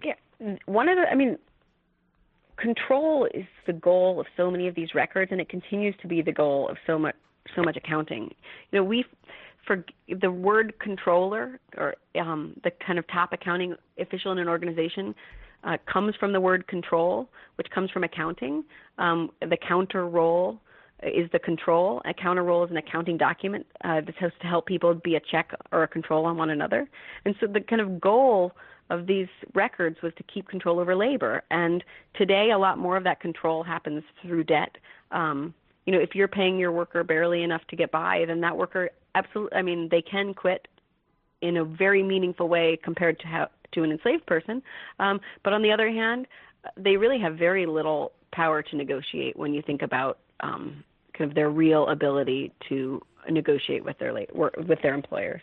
Yeah, control is the goal of so many of these records, and it continues to be the goal of so much accounting. You know, for the word controller, or the kind of top accounting official in an organization, comes from the word control, which comes from accounting. The counter role is the control. A counter role is an accounting document that's supposed to help people be a check or a control on one another. And so the kind of goal of these records was to keep control over labor. And today, a lot more of that control happens through debt. You know, if you're paying your worker barely enough to get by, then that worker they can quit in a very meaningful way compared to an enslaved person. But on the other hand, they really have very little power to negotiate when you think about kind of their real ability to negotiate with their employers.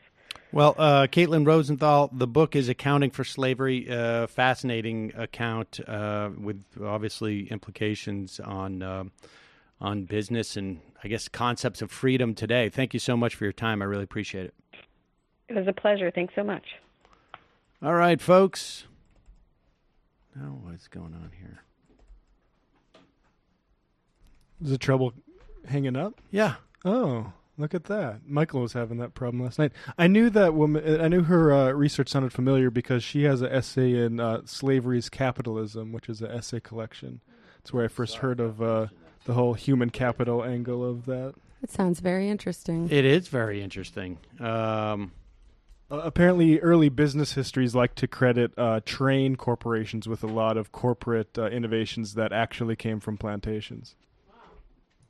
Well, Caitlin Rosenthal, the book is Accounting for Slavery, fascinating account with obviously implications on business and, I guess, concepts of freedom today. Thank you so much for your time. I really appreciate it. It was a pleasure. Thanks so much. All right, folks. Now what's going on here? Is it trouble hanging up? Yeah. Oh. Look at that. Michael was having that problem last night. I knew that woman. I knew her research sounded familiar because she has an essay in Slavery's Capitalism, which is an essay collection. It's where I first heard of the whole human capital angle of that. It sounds very interesting. It is very interesting. Apparently, early business histories like to credit train corporations with a lot of corporate innovations that actually came from plantations.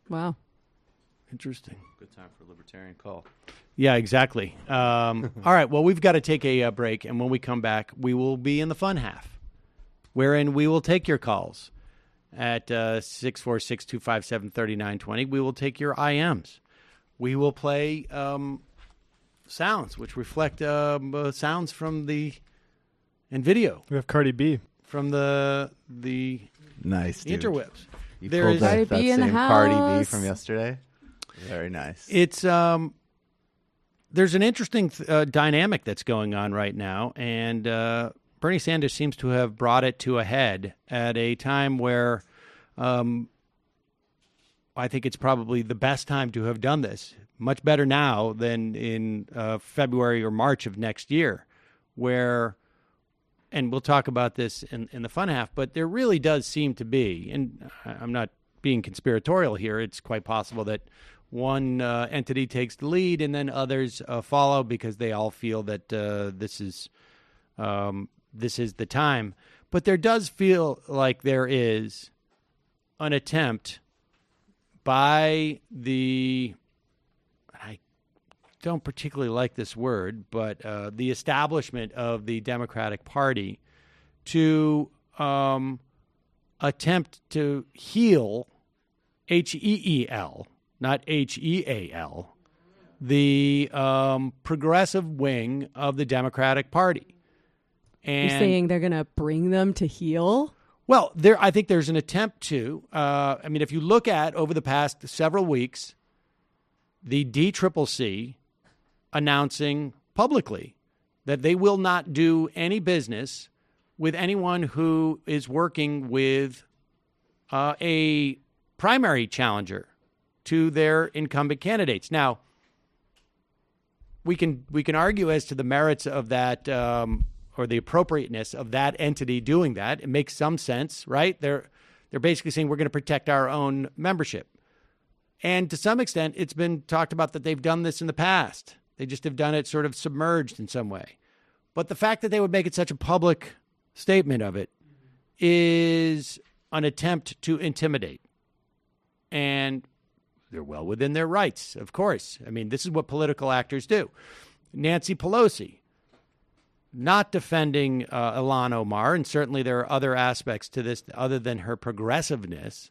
Wow. Interesting. Good time for a libertarian call. Yeah, exactly. All right. Well, we've got to take a break. And when we come back, we will be in the fun half, wherein we will take your calls at 646-257-3920. We will take your IMs. We will play sounds, which reflect sounds from and video. We have Cardi B. From the nice, dude. interwebs. You pulled that same Cardi B from yesterday. Very nice. It's there's an interesting dynamic that's going on right now, and Bernie Sanders seems to have brought it to a head at a time where I think it's probably the best time to have done this. Much better now than in February or March of next year, where, and we'll talk about this in the fun half, but there really does seem to be, and I'm not being conspiratorial here, it's quite possible that one entity takes the lead and then others follow because they all feel that this is the time. But there does feel like there is an attempt by I don't particularly like this word, but the establishment of the Democratic Party to attempt to heal, HEEL, not HEAL, the progressive wing of the Democratic Party. And you're saying they're going to bring them to heel? Well, I think there's an attempt to. If you look at over the past several weeks, the DCCC announcing publicly that they will not do any business with anyone who is working with a primary challenger to their incumbent candidates. Now, we can argue as to the merits of that or the appropriateness of that entity doing that. It makes some sense, right? They're basically saying we're going to protect our own membership. And to some extent, it's been talked about that they've done this in the past. They just have done it sort of submerged in some way. But the fact that they would make it such a public statement of it is an attempt to intimidate. And they're well within their rights, of course. I mean, this is what political actors do. Nancy Pelosi, not defending Ilhan Omar, and certainly there are other aspects to this other than her progressiveness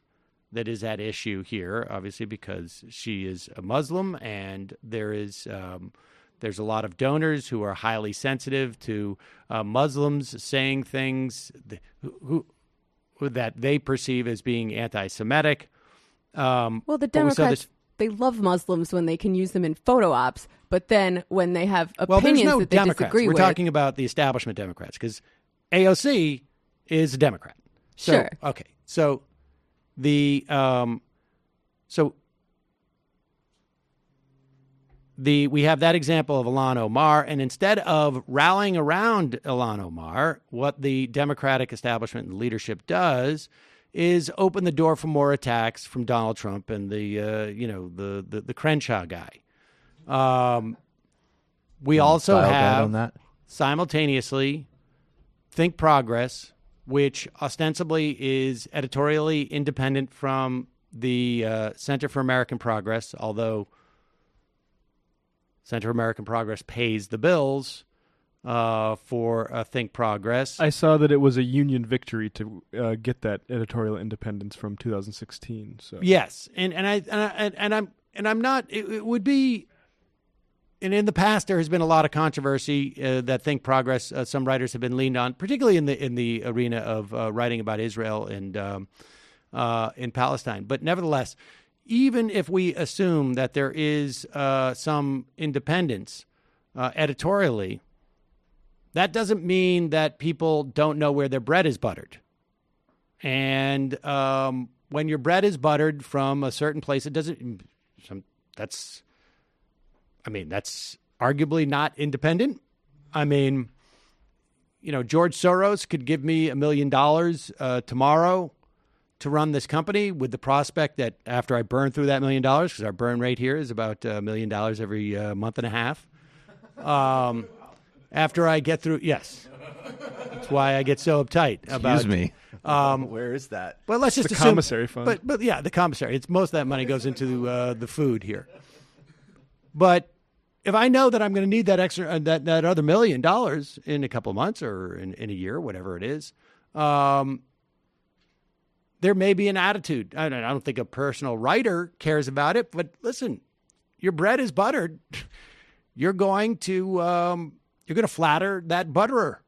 that is at issue here, obviously because she is a Muslim, and there's a lot of donors who are highly sensitive to Muslims saying things that they perceive as being anti-Semitic. Well, the Democrats, they love Muslims when they can use them in photo ops, but then when they have opinions that they disagree with. We're talking about the establishment Democrats, because AOC is a Democrat. So, sure. Okay. So we have that example of Ilhan Omar, and instead of rallying around Ilhan Omar, what the Democratic establishment and leadership does is open the door for more attacks from Donald Trump and the Crenshaw guy. We also have simultaneously Think Progress, which ostensibly is editorially independent from the Center for American Progress, although Center for American Progress pays the bills for Think Progress. I saw that it was a union victory to get that editorial independence from 2016. So yes, and I'm not. It would be. And in the past, there has been a lot of controversy that Think Progress. Some writers have been leaned on, particularly in the arena of writing about Israel and in Palestine. But nevertheless, even if we assume that there is some independence editorially, that doesn't mean that people don't know where their bread is buttered. And when your bread is buttered from a certain place, it doesn't. That's arguably not independent. I mean, George Soros could give me $1 million tomorrow to run this company with the prospect that after I burn through that $1 million, because our burn rate here is about $1 million every month and a half. After I get through, yes. That's why I get so uptight about. Excuse me. Where is that? Well, let's just the assume. Commissary fund. But yeah, the commissary. It's most of that money goes into the food here. But if I know that I'm going to need that extra that other $1 million in a couple of months or in a year, whatever it is, there may be an attitude. I don't think a personal writer cares about it, but listen, your bread is buttered. You're going to flatter that butterer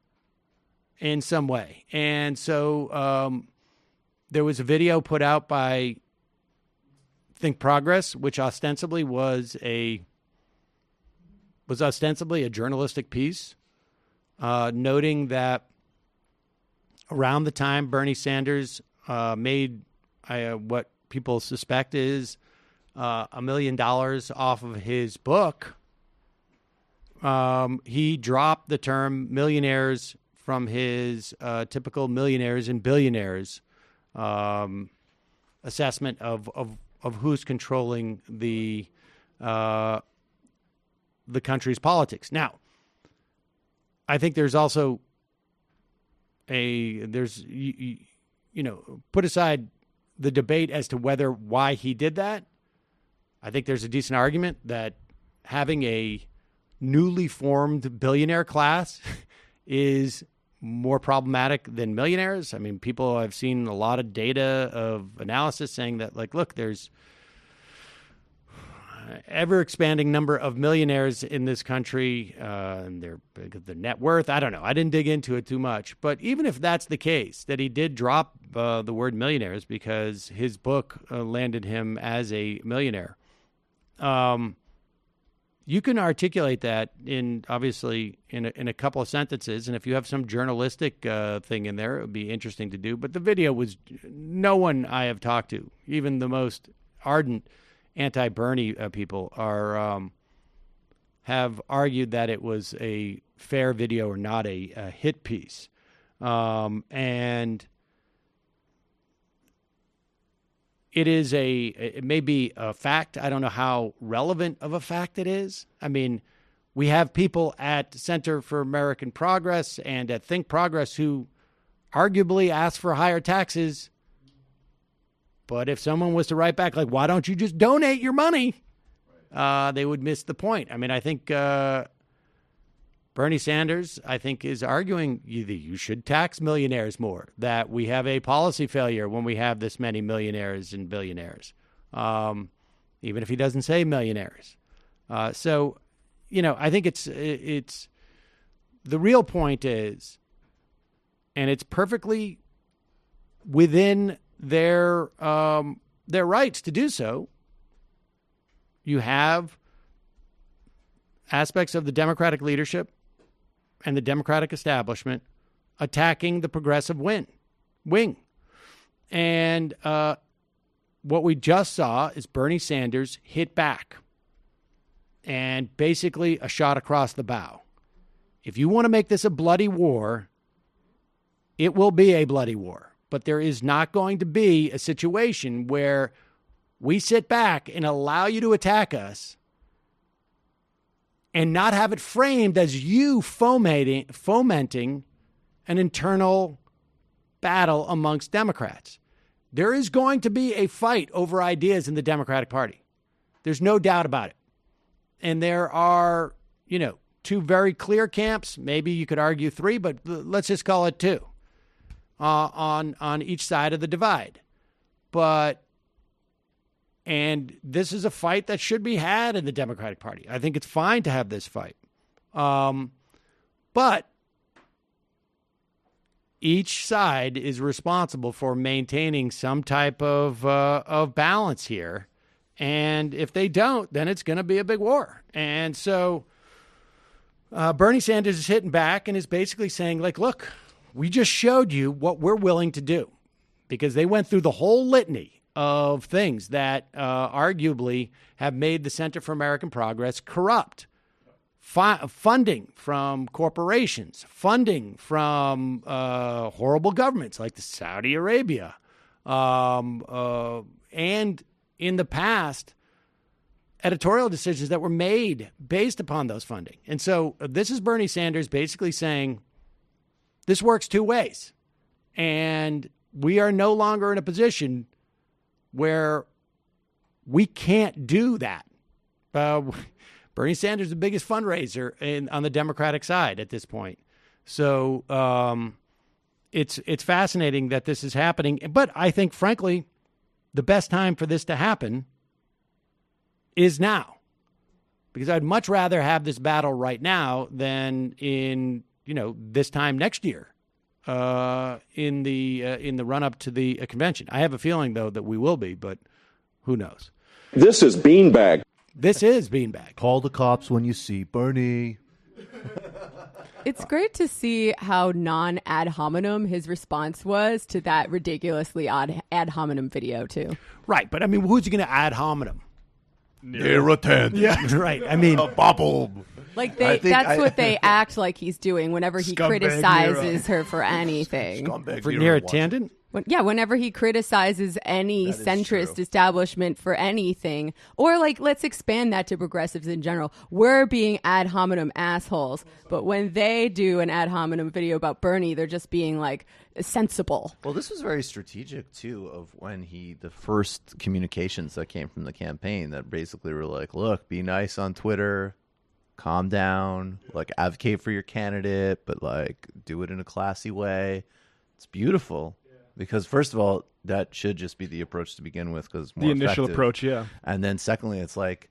in some way. And so there was a video put out by Think Progress, which ostensibly was a journalistic piece, noting that around the time Bernie Sanders made what people suspect is $1 million off of his book, he dropped the term millionaires from his typical millionaires and billionaires assessment of who's controlling the country's politics. Now, I think there's also put aside the debate as to why he did that. I think there's a decent argument that having a newly formed billionaire class is more problematic than millionaires. I mean, I've seen a lot of data of analysis saying that, like, look, there's ever-expanding number of millionaires in this country, and their net worth. I don't know. I didn't dig into it too much. But even if that's the case, that he did drop the word millionaires because his book landed him as a millionaire, you can articulate that obviously in a couple of sentences. And if you have some journalistic thing in there, it would be interesting to do. But the video was, no one I have talked to, even the most ardent anti-Bernie people, have argued that it was a fair video or not a hit piece. And it may be a fact. I don't know how relevant of a fact it is. I mean, we have people at Center for American Progress and at Think Progress who arguably ask for higher taxes. But if someone was to write back, like, why don't you just donate your money? They would miss the point. I mean, I think Bernie Sanders, is arguing you should tax millionaires more, that we have a policy failure when we have this many millionaires and billionaires, even if he doesn't say millionaires. So, I think it's the real point is, and it's perfectly within their rights to do so. You have aspects of the Democratic leadership and the Democratic establishment attacking the progressive wing. And what we just saw is Bernie Sanders hit back and basically a shot across the bow. If you want to make this a bloody war, it will be a bloody war. But there is not going to be a situation where we sit back and allow you to attack us and not have it framed as you fomenting an internal battle amongst Democrats. There is going to be a fight over ideas in the Democratic Party. There's no doubt about it. And there are, two very clear camps. Maybe you could argue three, but let's just call it two on each side of the divide. And this is a fight that should be had in the Democratic Party. I think it's fine to have this fight. But each side is responsible for maintaining some type of balance here. And if they don't, then it's going to be a big war. And so Bernie Sanders is hitting back and is basically saying, like, look, we just showed you what we're willing to do, because they went through the whole litany of things that arguably have made the Center for American Progress corrupt. Funding from corporations, funding from horrible governments like the Saudi Arabia, and in the past, editorial decisions that were made based upon those funding. And so this is Bernie Sanders basically saying this works two ways, and we are no longer in a position where we can't do that. Bernie Sanders is the biggest fundraiser on the Democratic side at this point. So it's fascinating that this is happening. But I think, frankly, the best time for this to happen is now, because I'd much rather have this battle right now than in this time next year. In the run up to the convention. I have a feeling, though, that we will be, but who knows? This is beanbag. This is beanbag. Call the cops when you see Bernie. It's great to see how non-ad hominem his response was to that ridiculously odd ad hominem video, too. Right, but I mean, who's going to ad hominem? Irritant. Yeah, right. I mean, bubble. Like that's what they act like he's doing whenever he criticizes her for anything. For near attendant? Whenever he criticizes any centrist establishment for anything, or let's expand that to progressives in general. We're being ad hominem assholes, but when they do an ad hominem video about Bernie, they're just being sensible. Well, this was very strategic too, of when the first communications that came from the campaign that basically were like, look, be nice on Twitter, calm down, like advocate for your candidate, but like do it in a classy way. It's beautiful because first of all, that should just be the approach to begin with because it's more the initial effective. approach, yeah. And then secondly, it's like,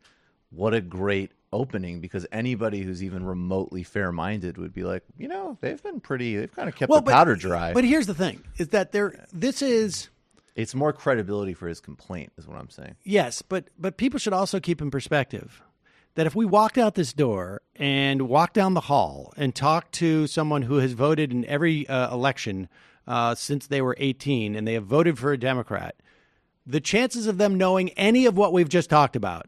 what a great opening because anybody who's even remotely fair-minded would be like, they've kind of kept the powder dry. But here's the thing: is that it's more credibility for his complaint, is what I'm saying. Yes, but people should also keep in perspective that if we walked out this door and walked down the hall and talked to someone who has voted in every election since they were 18 and they have voted for a Democrat, the chances of them knowing any of what we've just talked about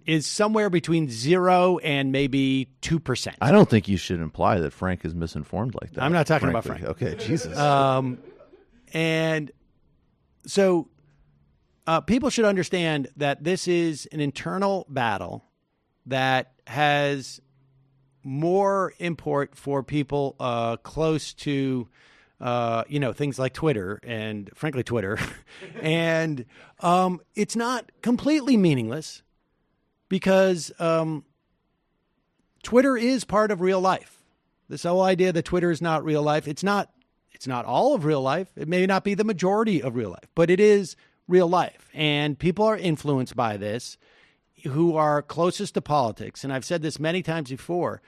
is somewhere between 0 and maybe 2%. I don't think you should imply that Frank is misinformed like that. I'm not talking about Frank. Okay, Jesus. And so people should understand that this is an internal battle that has more import for people close to, things like Twitter and, frankly, Twitter. And it's not completely meaningless because Twitter is part of real life. This whole idea that Twitter is not real life, it's not all of real life. It may not be the majority of real life, but it is real life. And people are influenced by this who are closest to politics. And I've said this many times before.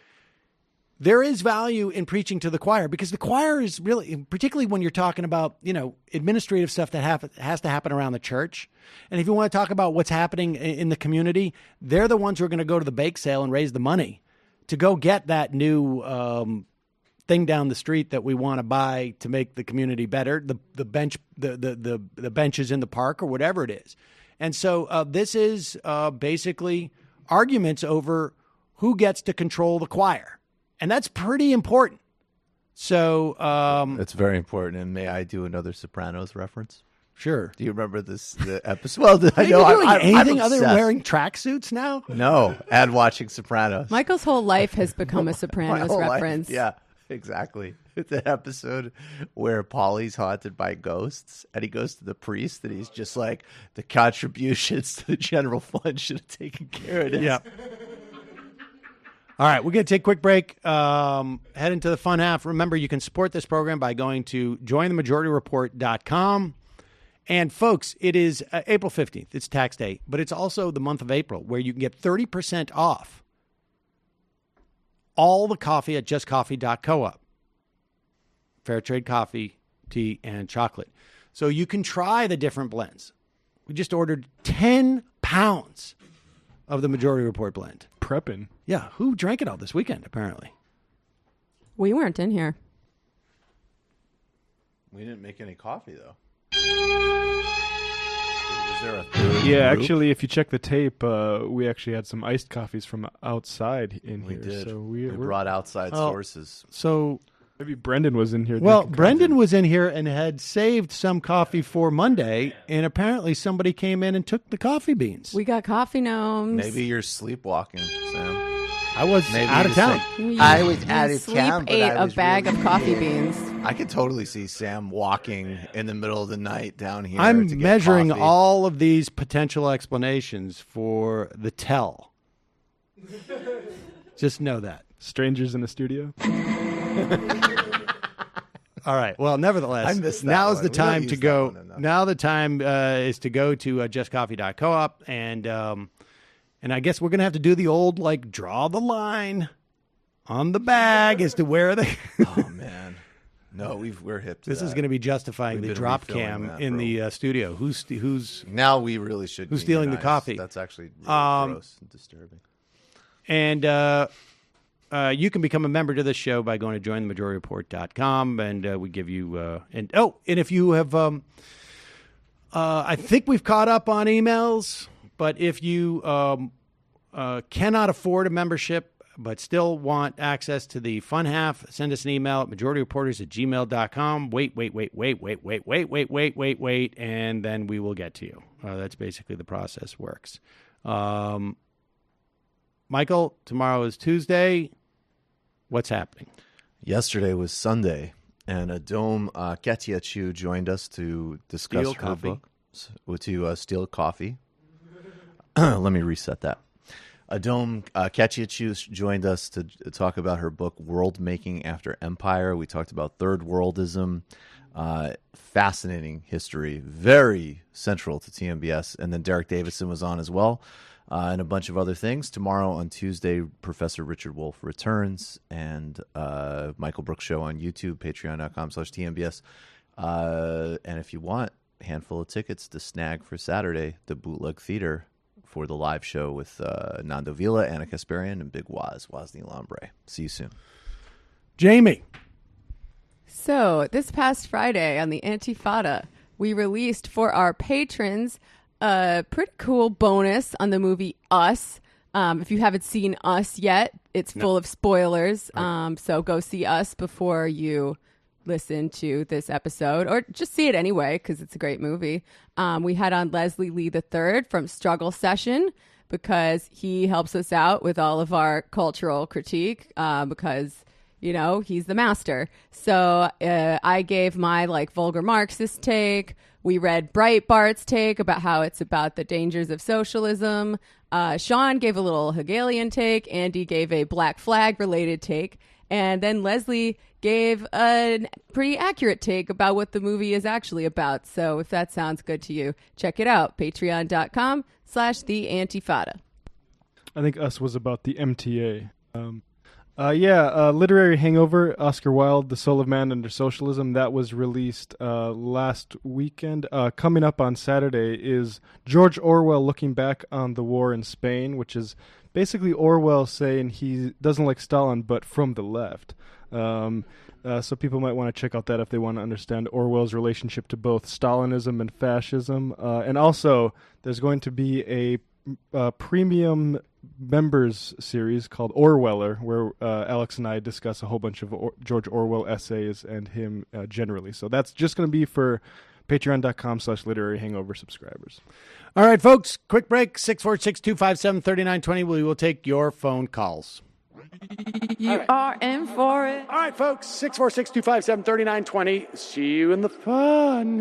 There is value in preaching to the choir because the choir is really, particularly when you're talking about, administrative stuff that has to happen around the church. And if you want to talk about what's happening in the community, they're the ones who are going to go to the bake sale and raise the money to go get that new thing down the street that we want to buy to make the community better, the benches in the park or whatever it is. And so this is basically arguments over who gets to control the choir. And that's pretty important. So it's very important. And may I do another Sopranos reference? Sure. Do you remember the episode? Well, I know I'm doing anything other than wearing tracksuits now? No, and watching Sopranos. Michael's whole life has become a Sopranos reference. Yeah, exactly. It's an episode where Paulie's haunted by ghosts, and he goes to the priest, and he's just like, the contributions to the general fund should have taken care of this. Yeah. All right, we're going to take a quick break, head into the fun half. Remember, you can support this program by going to jointhemajorityreport.com. And, folks, it is April 15th. It's tax day, but it's also the month of April where you can get 30% off all the coffee at justcoffee.coop. Fair trade coffee, tea, and chocolate. So you can try the different blends. We just ordered 10 pounds of the Majority Report blend. Prepping. Yeah, who drank it all this weekend, apparently? We weren't in here. We didn't make any coffee, though. Is there a third group? Actually, if you check the tape, we actually had some iced coffees from outside in here. We did. So we brought outside sources. So maybe Brendan was in here. Well, Brendan was in here and had saved some coffee for Monday, and apparently somebody came in and took the coffee beans. We got coffee gnomes. Maybe you're sleepwalking, Sam. I was out of town. I was out of town, but ate I was a bag of coffee beans. I could totally see Sam walking in the middle of the night down here. I'm to get measuring coffee. all of these potential explanations for the tell. Just know that. Strangers in the studio. All right. Well, nevertheless, now's the time to go. Now the time is to go to justcoffee.coop and I guess we're going to have to do the old, draw the line on the bag as to where they... Oh, man. No, we're hip to This is going to be justifying the drop cam in the studio. Who's now we really should... Who's stealing the coffee? That's actually really gross and disturbing. And you can become a member to this show by going to jointhemajorityreport.com, and we give you... and if you have... I think we've caught up on emails... But if you cannot afford a membership but still want access to the fun half, send us an email at majorityreporters@gmail.com. Wait, and then we will get to you. That's basically the process works. Michael, tomorrow is Tuesday. What's happening? Yesterday was Sunday, and Adom Ketiachu joined us to discuss her book, to steal coffee. Let me reset that. Adom Ketchiachus joined us to talk about her book, World Making After Empire. We talked about third worldism. Fascinating history, very central to TMBS. And then Derek Davison was on as well, and a bunch of other things. Tomorrow on Tuesday, Professor Richard Wolff returns, and Michael Brooks Show on YouTube, patreon.com/TMBS. And if you want a handful of tickets to snag for Saturday, the Bootleg Theater for the live show with Nando Vila, Anna Kasparian, and Big Wozni Lambre. See you soon. Jamie. So this past Friday on the Antifada, we released for our patrons a pretty cool bonus on the movie Us. If you haven't seen Us yet, it's full of spoilers. So go see Us before you listen to this episode, or just see it anyway because it's a great movie. We had on Leslie Lee III from Struggle Session because he helps us out with all of our cultural critique because he's the master. So I gave my vulgar Marxist take. We read Breitbart's take about how it's about the dangers of socialism. Sean gave a little Hegelian take. Andy gave a Black Flag related take. And then Leslie gave a pretty accurate take about what the movie is actually about. So if that sounds good to you, check it out. Patreon.com/theantifada. I think Us was about the MTA. Literary Hangover, Oscar Wilde, The Soul of Man Under Socialism. That was released last weekend. Coming up on Saturday is George Orwell looking back on the war in Spain, which is basically Orwell saying he doesn't like Stalin, but from the left. So people might want to check out that if they want to understand Orwell's relationship to both Stalinism and fascism. And also, there's going to be a premium members series called Orweller, where Alex and I discuss a whole bunch of George Orwell essays and him generally. So that's just going to be for patreon.com/literary hangover subscribers. All right, folks, quick break. 646-257-3920. We will take your phone calls. You are in for it. All right, folks, 646-257-3920. See you in the fun.